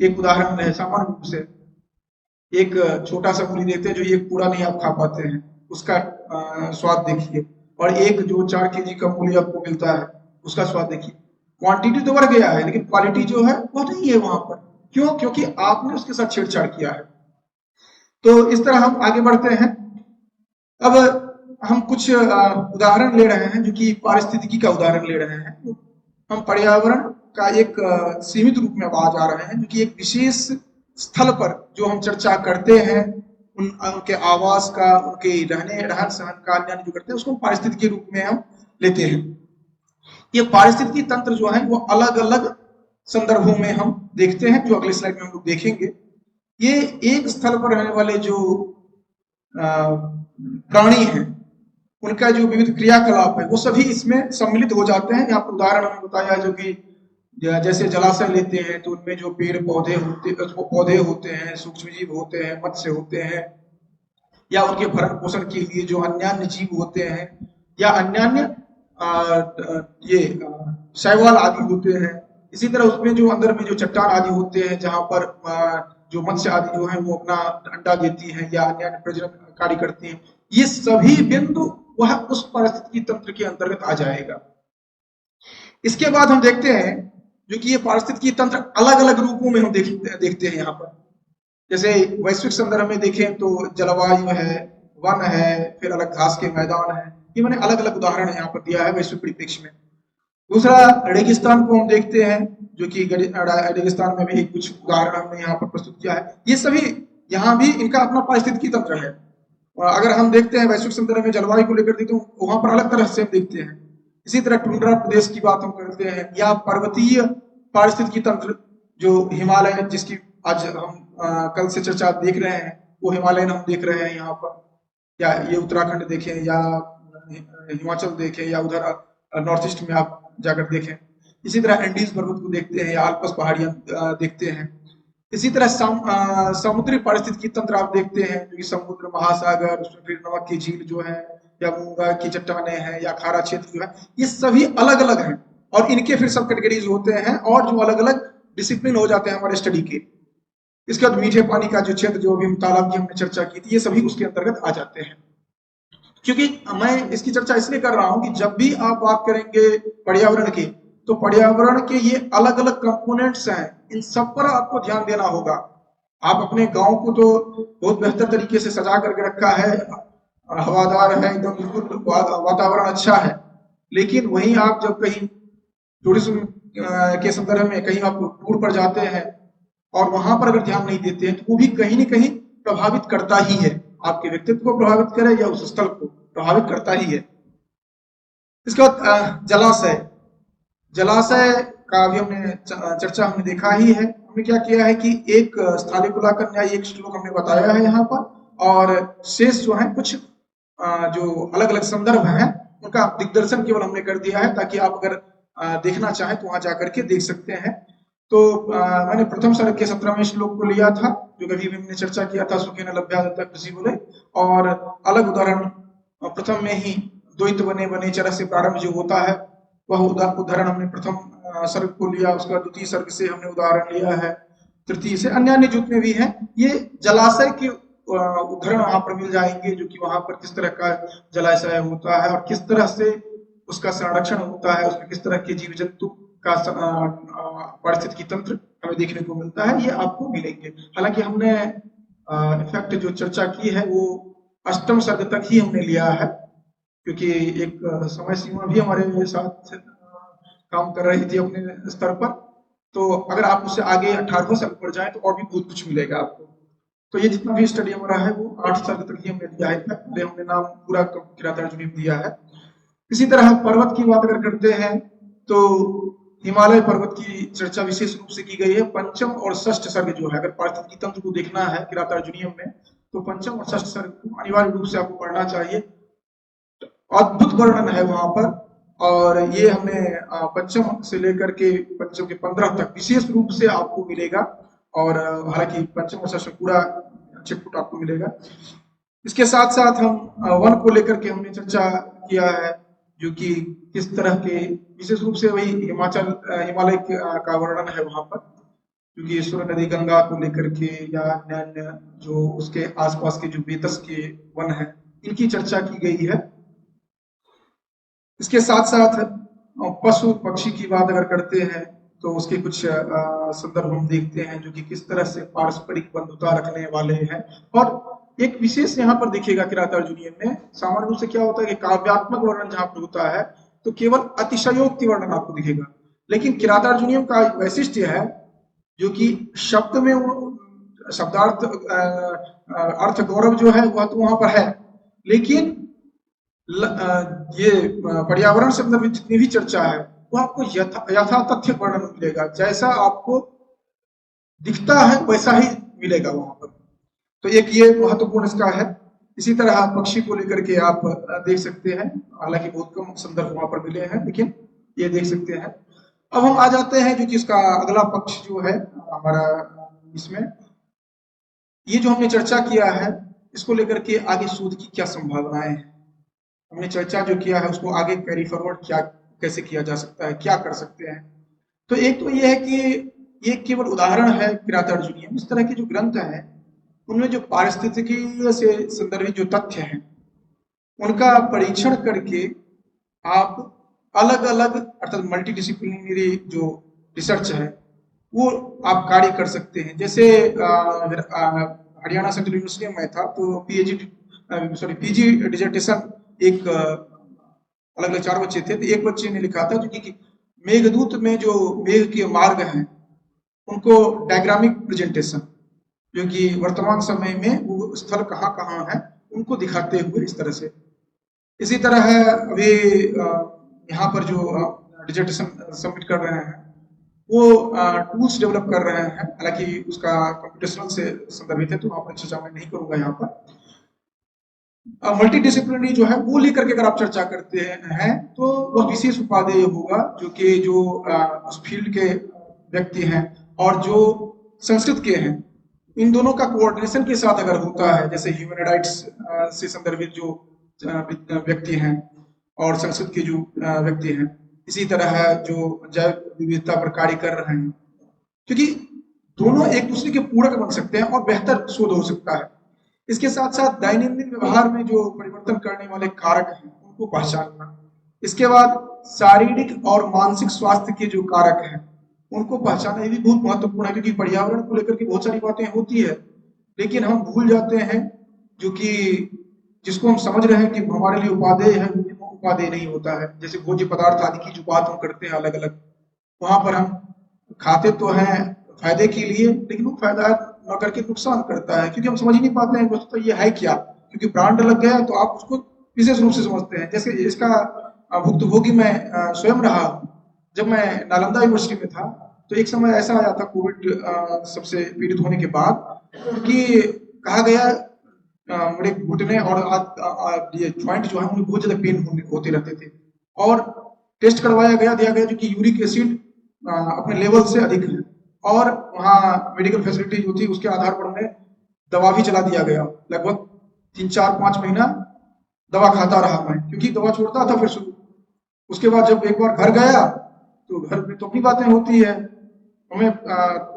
एक उदाहरण है, सामान्य रूप से एक छोटा सा मूली देते हैं जो एक पूरा नहीं आप खा पाते हैं, उसका स्वाद देखिए, और एक जो 4 केजी का मूली आपको मिलता है उसका स्वाद देखिए। क्वांटिटी तो बढ़ गया है, लेकिन क्वालिटी जो है वो नहीं है वहां पर। क्यों? क्योंकि आपने उसके साथ छेड़छाड़ किया है। तो इस तरह हम आगे बढ़ते हैं। अब हम कुछ उदाहरण ले रहे हैं, जो कि पारिस्थितिकी का उदाहरण ले रहे हैं। हम पर्यावरण का एक सीमित रूप में आ जा रहे हैं, जो कि एक विशेष स्थल पर जो हम चर्चा करते हैं, उनके आवास का, उनके रहन सहन का, अन्य जो करते हैं, उसको पारिस्थितिकी रूप में हम लेते हैं। ये पारिस्थितिकी तंत्र जो है वो अलग अलग संदर्भों में हम देखते हैं, जो अगले स्लाइड में हम लोग देखेंगे। ये एक स्थल पर रहने वाले जो प्राणी हैं, उनका जो विविध क्रियाकलाप है वो सभी इसमें सम्मिलित हो जाते हैं। यहाँ पर उदाहरण हमने बताया, जो कि जैसे जलाशय लेते हैं तो उनमें जो पेड़ पौधे होते हैं, सूक्ष्म जीव होते हैं, मत्स्य होते हैं, या उनके भरण पोषण के लिए जो अन्य जीव होते हैं, या अन्य ये शैवाल आदि होते हैं। इसी तरह उसमें जो अंदर में जो चट्टान आदि होते हैं, जहां पर जो मत्स्य आदि जो है वो अपना अंडा देती हैं या अन्य प्रजनन कार्य करती हैं। ये सभी बिंदु वह उस पारिस्थितिकी तंत्र के अंतर्गत आ जाएगा। इसके बाद हम देखते हैं, जो कि ये पारिस्थितिकी तंत्र अलग अलग रूपों में हम देखते हैं यहाँ पर। जैसे वैश्विक संदर्भ में देखें तो जलवायु है, वन है, फिर अलग घास के मैदान है। ये मैंने अलग अलग उदाहरण यहाँ पर दिया है वैश्विक परिप्रेक्ष्य में। दूसरा, रेगिस्तान को हम देखते हैं, जो कि रेगिस्तान में भी कुछ उदाहरण हमने यहाँ पर प्रस्तुत किया है। ये सभी यहाँ भी इनका अपना पारिस्थितिकी तंत्र है। अगर हम देखते हैं वैश्विक संदर्भ में जलवायु को लेकर देखते हैं, वहां पर अलग तरह से हम देखते हैं। इसी तरह टुंड्रा प्रदेश की बात हम करते हैं, या पर्वतीय पारिस्थितिकी तंत्र जो हिमालय, जिसकी आज हम कल से चर्चा देख रहे हैं, वो हिमालयन हम देख रहे हैं यहाँ पर, या ये उत्तराखंड देखें, या हिमाचल देखें, या उधर नॉर्थ ईस्ट में आप जाकर देखें। इसी तरह एंडीज पर्वत को देखते हैं, या आल्पस पहाड़ियां देखते हैं। इसी तरह समुद्री पारिस्थितिकी तंत्र आप देखते हैं, जो कि समुद्र, महासागर, उसमें फिर नमक की झील जो है, या मूंगा की चट्टानें हैं, या खारा क्षेत्र जो है, ये सभी अलग अलग हैं, और इनके फिर सब कैटेगरीज होते हैं, और जो अलग अलग डिसिप्लिन हो जाते हैं हमारे स्टडी के। इसके बाद मीठे पानी का जो क्षेत्र, जो भी तालाब की हमने चर्चा की थी, ये सभी उसके अंतर्गत आ जाते हैं। क्योंकि मैं इसकी चर्चा इसलिए कर रहा हूं कि जब भी आप बात करेंगे पर्यावरण की, तो पर्यावरण के ये अलग अलग कंपोनेंट्स हैं, इन सब पर आपको ध्यान देना होगा। आप अपने गांव को तो बहुत बेहतर तरीके से सजा करके रखा है, हवादार है एकदम, बिल्कुल वातावरण अच्छा है, लेकिन वहीं आप जब कहीं टूरिज्म के संदर्भ में कहीं आप टूर पर जाते हैं और वहां पर अगर ध्यान नहीं देते हैं तो वो भी कहीं न कहीं प्रभावित करता ही है, आपके व्यक्तित्व को प्रभावित करे या उस स्थल को प्रभावित करता ही है। इसके बाद जलाशय, जलाशय का भी हमने चर्चा हमने देखा ही है। हमने क्या किया है कि एक स्थाली बुलाकर न्याय एक श्लोक हमने बताया है यहाँ पर, और शेष जो है कुछ जो अलग अलग संदर्भ हैं उनका दिग्दर्शन केवल हमने कर दिया है, ताकि आप अगर देखना चाहें तो वहां जाकर के देख सकते हैं। तो मैंने प्रथम सर्ग के 17वें श्लोक को लिया था, जो कभी भी हमने चर्चा किया था, सुखेन लभ्या दत्ता कृषि बोले, और अलग उदाहरण प्रथम में ही द्वैत बने बने चरह से प्रारंभ जो होता है वह उदाहरण हमने प्रथम सर्ग को लिया, उसका द्वितीय सर्ग से हमने उदाहरण लिया है, तृतीय से अन्य जितने भी हैं ये जलाशय के उदाहरण वहां पर मिल जाएंगे, जो कि वहां पर किस तरह का जलाशय होता है और किस तरह से उसका संरक्षण होता है, उसमें किस तरह के जीव जंतु का पारिस्थितिकी तंत्र हमें देखने को मिलता है, ये आपको मिलेंगे। हालांकि हमने इनफैक्ट जो चर्चा की है वो अष्टम सर्ग तक ही हमने लिया है, क्योंकि एक समय सीमा भी हमारे साथ काम कर रही थी अपने स्तर पर, तो अगर आप उससे आगे 18वें सर्ग पर जाएं तो और भी बहुत कुछ मिलेगा आपको। तो ये जितना भी स्टडी हमारा है वो 8 सर्ग तक ही हमने दिया है, पहले हमने नाम पूरा किराता अर्जुनीय दिया है। इसी तरह पर्वत की बात अगर करते हैं तो हिमालय पर्वत की चर्चा विशेष रूप से की गई है। पंचम और षष्ठ सर्ग जो है, अगर पारिस्थितिकी तंत्र को देखना है किराता अर्जुनीय में, तो पंचम और षष्ठ सर्ग को अनिवार्य रूप से आपको पढ़ना चाहिए। अद्भुत वर्णन है वहां पर, और ये हमने पंचम से लेकर के पंचम के 15 तक विशेष रूप से आपको मिलेगा, और हालांकि पंचम और षष्ठ पूरा चिटपुट आपको मिलेगा। इसके साथ साथ हम वन को लेकर के हमने चर्चा किया है, जो कि किस तरह के विशेष रूप से वही हिमालय का वर्णन है वहां पर, क्योंकि सूर्य नदी गंगा को लेकर के या अन्य जो उसके आसपास के जो बेतस के वन हैं इनकी चर्चा की गई है। इसके साथ साथ पशु पक्षी की बात अगर करते हैं तो उसके कुछ संदर्भ हम देखते हैं जो कि किस तरह से पारस्परिक बंधुता रखने वाले हैं। और एक विशेष यहाँ पर देखिएगा किराता अर्जुनीय में सामान्य रूप से क्या होता है कि काव्यात्मक वर्णन जहां पर होता है तो केवल अतिशयोक्ति वर्णन आपको दिखेगा, लेकिन किराता अर्जुनीय का वैशिष्ट्य है जो कि शब्द में शब्दार्थ अर्थ गौरव जो है वह तो वहां पर है, लेकिन ये पर्यावरण से संदर्भित जितनी भी चर्चा है वो आपको यथा तथ्य वर्णन मिलेगा, जैसा आपको दिखता है वैसा ही मिलेगा वहां पर। तो एक ये महत्वपूर्ण इसका है। इसी तरह आप पक्षी को लेकर के आप देख सकते हैं, हालांकि बहुत कम संदर्भ वहां पर मिले हैं, लेकिन ये देख सकते हैं। अब हम आ जाते हैं जो कि इसका अगला पक्ष जो है हमारा, इसमें ये जो हमने चर्चा किया है इसको लेकर के आगे शोध की क्या संभावनाएं हैं, हमने चर्चा जो किया है उसको आगे कैरी फॉरवर्ड क्या कैसे किया जा सकता है, क्या कर सकते हैं। तो एक तो ये है कि ये केवल उदाहरण है किराता अर्जुनीय, इस तरह के जो ग्रंथ हैं उनमें जो पारिस्थितिकी से संदर्भित जो तथ्य हैं उनका परीक्षण करके आप अलग अलग अर्थात मल्टी डिसिप्लिनरी जो रिसर्च है वो आप कार्य कर सकते हैं। जैसे हरियाणा सेंट्रल यूनिवर्सिटी में मैं था तो पीजी डिजर्टेशन एक अलग अलग 4 बच्चे थे, तो एक बच्चे ने लिखा था जो कि मेघदूत में जो मेघ के मार्ग हैं उनको डायग्रामिक प्रेजेंटेशन, जो कि वर्तमान समय में वो स्थल कहाँ कहाँ है उनको दिखाते हुए इस तरह से। इसी तरह है अभी यहाँ पर जो डिजर्टेशन सबमिट कर रहे हैं वो टूल्स डेवलप कर रहे हैं, हालांकि उसका कंप्यूटेशनल से संदर्भित है तो वहां पर चर्चा मैं नहीं करूंगा। यहाँ पर मल्टी डिसिप्लिनरी जो है वो लेकर के अगर आप चर्चा करते हैं तो वह विशेष उपादेय होगा, जो कि जो उस फील्ड के व्यक्ति हैं और जो संस्कृत के हैं इन दोनों का कोऑर्डिनेशन के साथ अगर होता है, जैसे ह्यूमन राइट्स से संदर्भित जो व्यक्ति हैं और संस्कृत के जो व्यक्ति हैं, इसी तरह जो जैव विविधता पर कार्य कर रहे हैं, क्योंकि दोनों एक दूसरे के पूरक बन सकते हैं और बेहतर शोध हो सकता है। इसके साथ साथ दैनंदिन व्यवहार में जो परिवर्तन करने वाले कारक हैं उनको पहचानना, इसके बाद शारीरिक और मानसिक स्वास्थ्य के जो कारक हैं उनको पहचानना भी बहुत महत्वपूर्ण है, क्योंकि पर्यावरण को लेकर के बहुत सारी बातें होती है, लेकिन हम भूल जाते हैं जो कि जिसको हम समझ रहे हैं कि हमारे लिए उपादेय है, वो उपादेय नहीं होता है। जैसे भोज्य पदार्थ आदि की जो बात हम करते हैं अलग अलग, वहां पर हम खाते तो हैं फायदे के लिए, लेकिन वो फायदा न करके नुकसान करता है, क्योंकि हम समझ ही नहीं पाते हैं वस्तु तो ये है क्या, क्योंकि ब्रांड लग गया तो आप उसको विशेष रूप से समझते हैं। जैसे इसका भुक्तभोगी मैं स्वयं रहा। जब मैं नालंदा यूनिवर्सिटी में था तो एक समय ऐसा आया था कोविड सबसे पीड़ित होने के बाद कि कहा गया मेरे घुटने और ये ज्वाइंट जो है उनमें बहुत ज्यादा पेन होते रहते थे, और टेस्ट करवाया गया, दिया गया जो कि यूरिक एसिड अपने लेवल से अधिक है, और वहाँ मेडिकल फैसिलिटी जो थी उसके आधार पर हमें दवा भी चला दिया गया। लगभग 3-4-5 महीना दवा खाता रहा मैं, क्योंकि दवा छोड़ता था फिर शुरू। उसके बाद जब एक बार घर गया तो घर में तो अपनी बातें होती है, हमें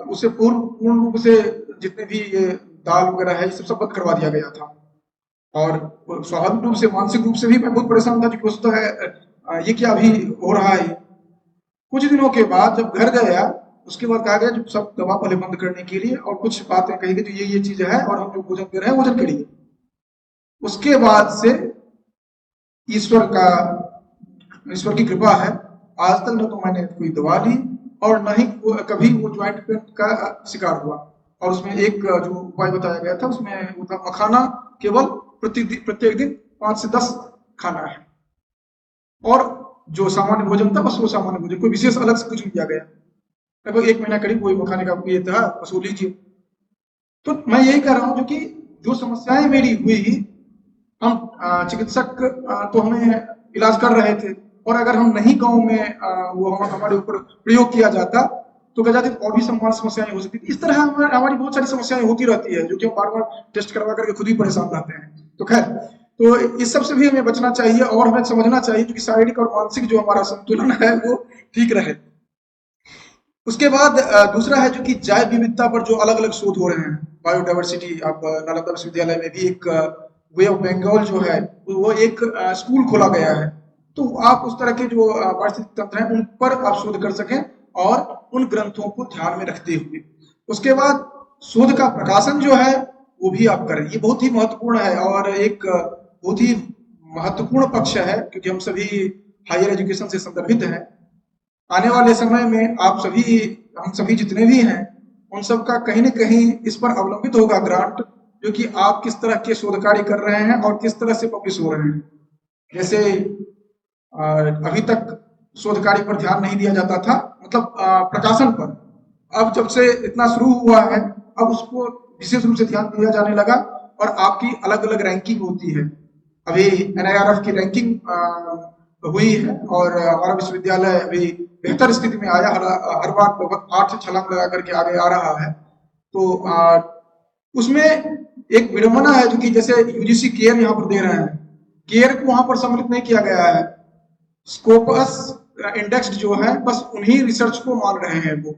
उससे पूर्ण रूप से जितने भी ये दाल वगैरह है ये सब बंद करवा दिया गया था, और स्वाभाविक रूप से मानसिक रूप से भी मैं बहुत परेशान था कि तो है ये क्या अभी हो रहा है। कुछ दिनों के बाद जब घर गया उसके बाद कहा गया जो सब दवा पहले बंद करने के लिए, और कुछ बातें कही गई जो ये चीज है, और हम जो भोजन दे रहे हैं भोजन के लिए। उसके बाद से ईश्वर की कृपा है, आज तक न तो मैंने कोई दवा ली और न ही कभी वो ज्वाइंट पेन का शिकार हुआ। और उसमें एक जो उपाय बताया गया था उसमें मतलब मखाना केवल प्रत्येक दिन 5 से 10 खाना है, और जो सामान्य भोजन था बस वो सामान्य भोजन, कोई विशेष अलग से कुछ नहीं दिया गया। लगभग 1 महीना करीब वही मखाने का ये था, वसूल लीजिए। तो मैं यही कह रहा हूँ जो कि जो समस्याएं मेरी हुई, हम चिकित्सक तो हमें इलाज कर रहे थे, और अगर हम नहीं गांव में वो हमारे ऊपर प्रयोग किया जाता तो क्या जाती और भी समान समस्याएं हो सकती थी। इस तरह हमारी बहुत सारी समस्याएं होती रहती है जो कि हम बार बार टेस्ट करवा करके खुद ही परेशान रहते हैं। तो खैर, तो इस सब से भी हमें बचना चाहिए, और हमें समझना चाहिए कि शारीरिक और मानसिक जो हमारा संतुलन है वो ठीक रहे। उसके बाद दूसरा है जो कि जैव विविधता पर जो अलग अलग शोध हो रहे हैं, बायोडाइवर्सिटी। आप नालंदा विश्वविद्यालय में भी एक वे ऑफ बंगाल जो है वो एक स्कूल खोला गया है, तो आप उस तरह के जो पारिस्थितिक तंत्र हैं उन पर आप शोध कर सकें, और उन ग्रंथों को ध्यान में रखते हुए। उसके बाद शोध का प्रकाशन जो है वो भी आप करें, ये बहुत ही महत्वपूर्ण है, और एक बहुत ही महत्वपूर्ण पक्ष है, क्योंकि हम सभी हायर एजुकेशन से संदर्भित हैं। आने वाले समय में आप सभी, हम सभी जितने भी हैं, उन सब का कहीं न कहीं इस पर अवलंबित होगा ग्रांट, जो कि आप किस तरह के शोध कार्य कर रहे हैं और किस तरह से पब्लिश हो रहे हैं। जैसे अभी तक शोध कार्य पर ध्यान नहीं दिया जाता था, मतलब प्रकाशन पर। अब जब से इतना शुरू हुआ है, अब उसको विशेष रूप से ध्यान दिया जाने लगा, और आपकी अलग अलग रैंकिंग होती है। अभी NIRF की रैंकिंग हुई है, और हमारा विश्वविद्यालय अभी बेहतर स्थिति में आया, हर बार लगभग 8 से छलांग लगा करके आगे आ रहा है। तो उसमें एक विडंबना है जो कि जैसे यूजीसी केयर यहाँ पर दे रहे हैं, केयर को वहां पर सम्मिलित नहीं किया गया है। स्कोपस इंडेक्स जो है बस उन्हीं रिसर्च को मान रहे हैं वो।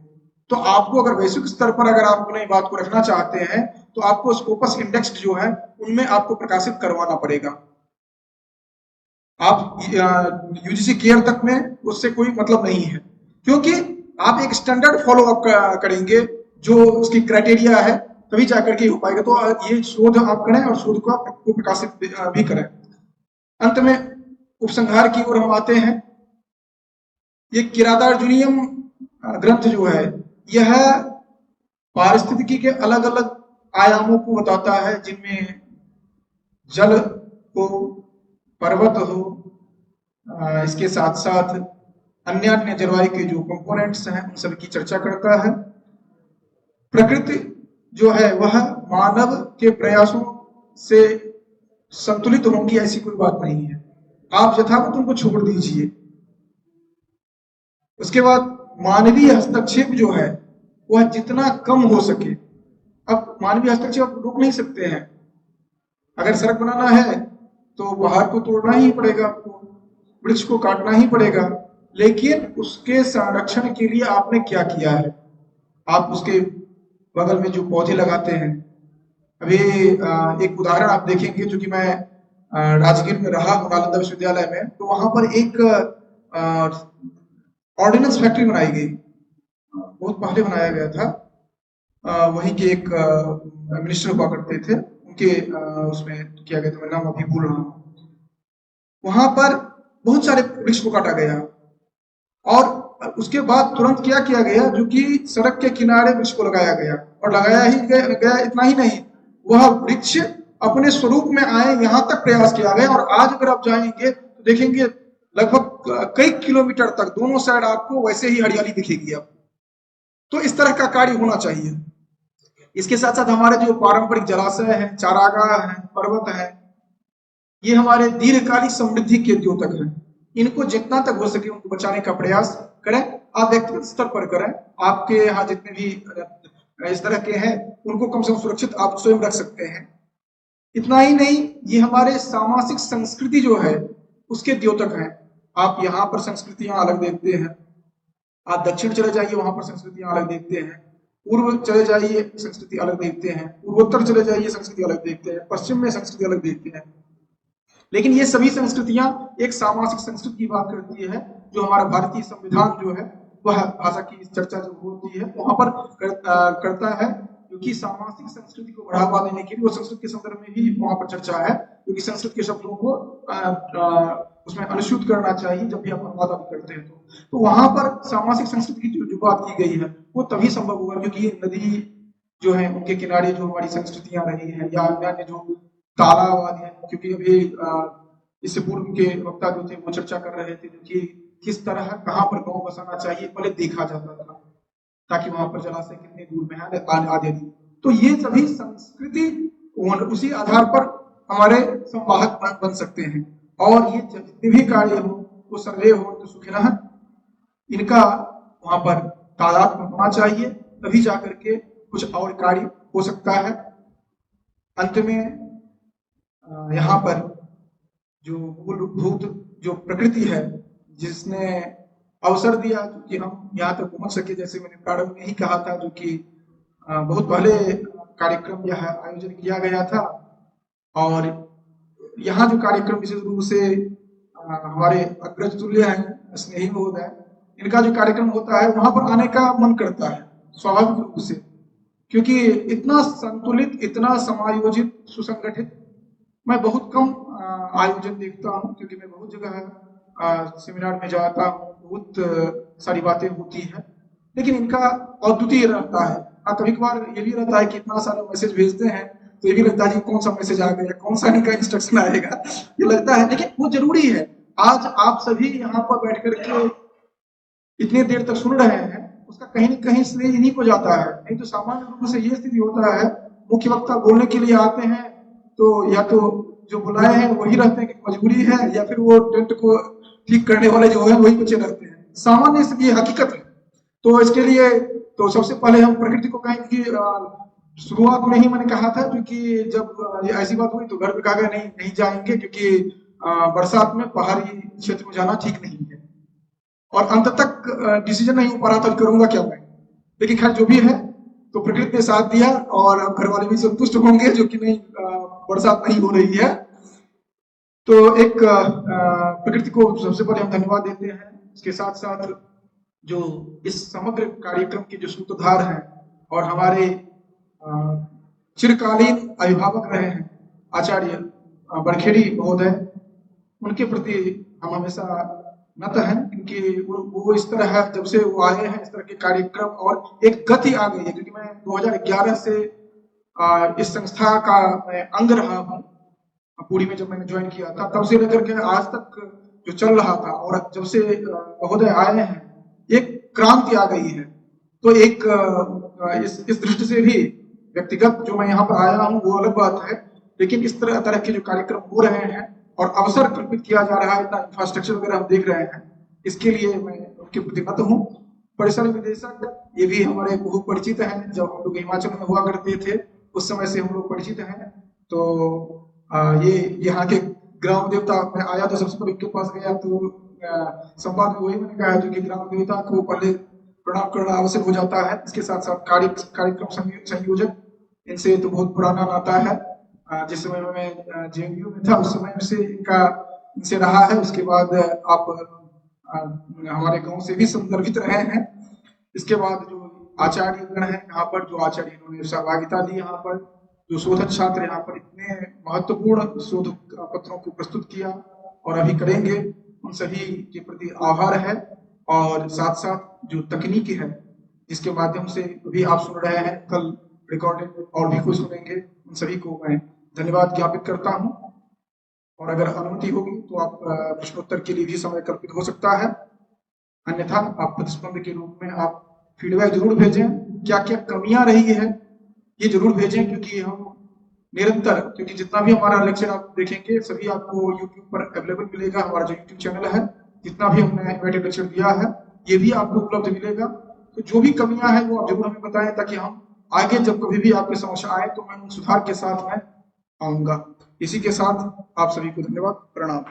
तो आपको अगर वैश्विक स्तर पर अगर आप अपने बात को रखना चाहते हैं तो आपको स्कोपस इंडेक्स जो है उनमें आपको प्रकाशित करवाना पड़ेगा। आप यूजीसी केयर तक में उससे कोई मतलब नहीं है, क्योंकि आप एक स्टैंडर्ड फॉलो अप करेंगे जो उसकी क्राइटेरिया है, तभी जाकर के हो पाएगा। तो ये शोध आप करें और शोध को आप प्रकाशित भी करें। अंत में उपसंहार की ओर हम आते हैं। ये किरातार्जुनीयम ग्रंथ जो है यह पारिस्थितिकी के अलग अलग आयामों को बताता है, जिनमें जल हो, पर्वत हो, इसके साथ साथ अन्य अन्य जलवायु के जो कंपोनेंट्स हैं उन सब की चर्चा करता है। प्रकृति जो है वह मानव के प्रयासों से संतुलित होंगी ऐसी कोई बात नहीं है, आप यथावत उनको छोड़ दीजिए। उसके बाद मानवीय हस्तक्षेप जो है वह जितना कम हो सके। अब मानवीय हस्तक्षेप आप रोक नहीं सकते हैं, अगर सड़क बनाना है तो पहाड़ को तोड़ना ही पड़ेगा आपको, वृक्ष को काटना ही पड़ेगा, लेकिन उसके संरक्षण के लिए आपने क्या किया है? आप उसके बगल में जो पौधे लगाते हैं। अभी एक उदाहरण आप देखेंगे जो कि मैं राजगीर में रहा हूँ नालंदा विश्वविद्यालय में, तो वहां पर एक ऑर्डिनेंस फैक्ट्री बनाई गई। बहुत पहले बनाया गया था। वहीं के एक मिनिस्टर हुआ करते थे, उनके उसमें किया गया था, मैं नाम अभी भूल रहा हूँ। वहां पर बहुत सारे वृक्ष को काटा गया और उसके बाद तुरंत क्या किया गया, जो कि सड़क के किनारे वृक्ष को लगाया गया, और लगाया ही गया। इतना ही नहीं, वह वृक्ष अपने स्वरूप में आए यहाँ तक प्रयास किया गया। और आज अगर आप जाएंगे तो देखेंगे लगभग कई किलोमीटर तक दोनों साइड आपको वैसे ही हरियाली दिखेगी आपको। तो इस तरह का कार्य होना चाहिए। इसके साथ साथ हमारे जो पारंपरिक जलाशय हैं, चारागाह हैं, पर्वत हैं, ये हमारे दीर्घकालिक समृद्धि के द्योतक हैं। इनको जितना तक हो सके उनको बचाने का प्रयास करें। आप व्यक्तिगत स्तर पर करें, आपके यहाँ जितने भी इस तरह के हैं उनको कम से कम सुरक्षित आप स्वयं रख सकते हैं। इतना ही नहीं, ये हमारे सामाजिक संस्कृति जो है उसके द्योतक हैं। आप यहाँ पर संस्कृतियां अलग देखते हैं, आप दक्षिण चले जाइए वहां पर संस्कृतियां अलग देखते हैं, पूर्व चले जाइए संस्कृति अलग देखते हैं, पूर्वोत्तर चले जाइए संस्कृति अलग देखते हैं, पश्चिम में संस्कृति अलग देखते हैं। लेकिन ये सभी संस्कृतियां एक सामाजिक संस्कृति की बात करती है। जो हमारा भारतीय संविधान जो है वह भाषा की चर्चा जो होती है वहां पर करता है, क्योंकि सामाजिक संस्कृति को बढ़ावा देने के लिए वो संस्कृत के संदर्भ में ही वहां पर चर्चा है, क्योंकि संस्कृत के शब्दों को उसमें अनुसूत करना चाहिए जब भी आप अनुवाद करते हैं। तो वहां पर सामाजिक संस्कृति की जो बात की गई है वो तभी संभव हुआ क्योंकि ये नदी जो है उनके किनारे जो हमारी संस्कृतियां रही हैं, या अन्य जो तालाब आदि है। क्योंकि अभी इससे पूर्व के वक्ता जो थे वो चर्चा कर रहे थे कि किस तरह कहाँ पर गांव बसाना चाहिए पहले देखा जाता था, ताकि वहां पर जलाशय कितने दूर में है आदि। तो ये सभी संस्कृति उसी आधार पर हमारे संवाहक बन सकते हैं। और ये जितने भी कार्य हो वो सर्वे हो तो सुखिनः, इनका वहां पर तादाद होना चाहिए, तभी जाकर के कुछ और कार्य हो सकता है। अंत में यहाँ पर जो मूलभूत जो प्रकृति है जिसने अवसर दिया कि हम यहाँ तक पहुंच सके, जैसे मैंने प्रारंभ में ही कहा था, जो कि बहुत पहले कार्यक्रम यह आयोजन किया गया था। और यहाँ जो कार्यक्रम विशेष रूप से हमारे अग्रज तुल्य हैं स्नेही महोदय, इनका जो कार्यक्रम होता है वहां पर आने का मन करता है स्वाभाविक रूप से, क्योंकि इतना संतुलित, इतना समायोजित, सुसंगठित मैं बहुत कम आयोजन देखता हूँ। क्योंकि मैं बहुत जगह सेमिनार में जाता हूँ, बहुत सारी बातें होती है, लेकिन इनका अद्वितीय रहता है। कभी कभार ये भी रहता है कि इतना सारा मैसेज भेजते हैं तो ये भी लगता है कि कौन सा मैसेज आ गया, कौन सा इनका इंस्ट्रक्शन आएगा, ये लगता है। लेकिन वो जरूरी है। आज आप सभी यहाँ पर बैठ करके इतनी देर तक सुन रहे हैं, उसका कहीं न कहीं श्रेय इन्हीं को जाता है। नहीं तो सामान्य रूप से ये स्थिति होता है, मुख्य वक्ता बोलने के लिए आते हैं तो या तो जो बुलाए हैं वही रहते हैं कि मजबूरी है, या फिर वो टेंट को ठीक करने वाले जो है वही बचे रहते हैं। सामान्य स्थिति हकीकत है। तो इसके लिए तो सबसे पहले हम प्रकृति को कहें कि शुरुआत में ही मैंने कहा था, क्योंकि जब ये ऐसी बात हुई तो घर पे कहा गया नहीं जाएंगे, क्योंकि बरसात में पहाड़ी क्षेत्र में जाना ठीक नहीं है। और अंत तक डिसीजन नहीं हो पा रहा था करूंगा क्या मैं, लेकिन खैर जो भी है तो प्रकृति ने साथ दिया और अब घर वाले भी संतुष्ट होंगे, जो कि नहीं बरसात नहीं हो रही है। तो एक प्रकृति को सबसे पहले हम धन्यवाद देते हैं। इसके साथ साथ जो इस समग्र कार्यक्रम के जो सूत्रधार हैं और हमारे चिरकालीन अभिभावक रहे हैं आचार्य बड़खेड़ी महोदय, उनके प्रति हम हमेशा नत हैं, क्योंकि वो इस तरह जब से वो आए हैं इस तरह के कार्यक्रम और एक गति आ गई है। क्योंकि मैं 2011 से इस संस्था का मैं अंग रहा हूँ पूरी में, जब मैंने ज्वाइन किया था तब से लेकर के आज तक जो चल रहा था, और जब से महोदय आए हैं एक क्रांति आ गई है। तो एक इस दृष्टि से भी व्यक्तिगत जो मैं यहाँ पर आया हूँ वो अलग बात है, लेकिन इस तरह के जो कार्यक्रम हो रहे हैं और अवसर कल्पित किया जा रहा है, इतना इंफ्रास्ट्रक्चर वगैरह हम देख रहे हैं, इसके लिए मैं उनके प्रति नत हूँ। परिसर निदेशक ये भी हमारे बहुत परिचित हैं, जब हम लोग हिमाचल में हुआ करते थे उस समय से हम लोग परिचित हैं। तो ये यहाँ के ग्राम देवता में आया तो सबसे पहले उनके पास गया, तो संवाद में वही मैंने कहा जो कि ग्राम देवता को पहले प्रणाम करना आवश्यक हो जाता है। इसके साथ साथ कार्यक्रम संयोजक, इनसे तो बहुत पुराना नाता है। जिस समय मैं जेएनयू में था उस समय से इनसे रहा है। उसके बाद आप हमारे गांव से भी संदर्भित रहे हैं। इसके बाद जो आचार्यगण हैं यहाँ पर, जो आचार्य इन्होंने सहभागिता ली, यहाँ पर जो शोधक छात्र यहाँ पर इतने महत्वपूर्ण शोध पत्रों को प्रस्तुत किया और अभी करेंगे, उन सभी के प्रति आभार है। और साथ साथ जो तकनीकी है जिसके माध्यम से भी आप सुन रहे हैं, कल रिकॉर्डेड और भी कुछ सुनेंगे, उन सभी को मैं धन्यवाद ज्ञापित करता हूं। और अगर अनुमति होगी तो आप प्रश्नोत्तर के लिए भी समय कल्पित हो सकता है, अन्यथा आप प्रतिस्पंद के रूप में आप फीडबैक जरूर भेजें, क्या क्या कमियां रही है ये जरूर भेजें, क्योंकि हम निरंतर, क्योंकि जितना भी हमारा लेक्चर आप देखेंगे सभी आपको यूट्यूब पर अवेलेबल मिलेगा। हमारा जो यूट्यूब चैनल है, जितना भी हमने इन्वाइटेड लेक्चर दिया है ये भी आपको उपलब्ध मिलेगा। तो जो भी कमियां हैं वो आप जरूर हमें बताएं, ताकि हम आगे जब कभी भी आपके समस्या आए तो मैं उन सुधार के साथ मैं आऊंगा। इसी के साथ आप सभी को धन्यवाद, प्रणाम।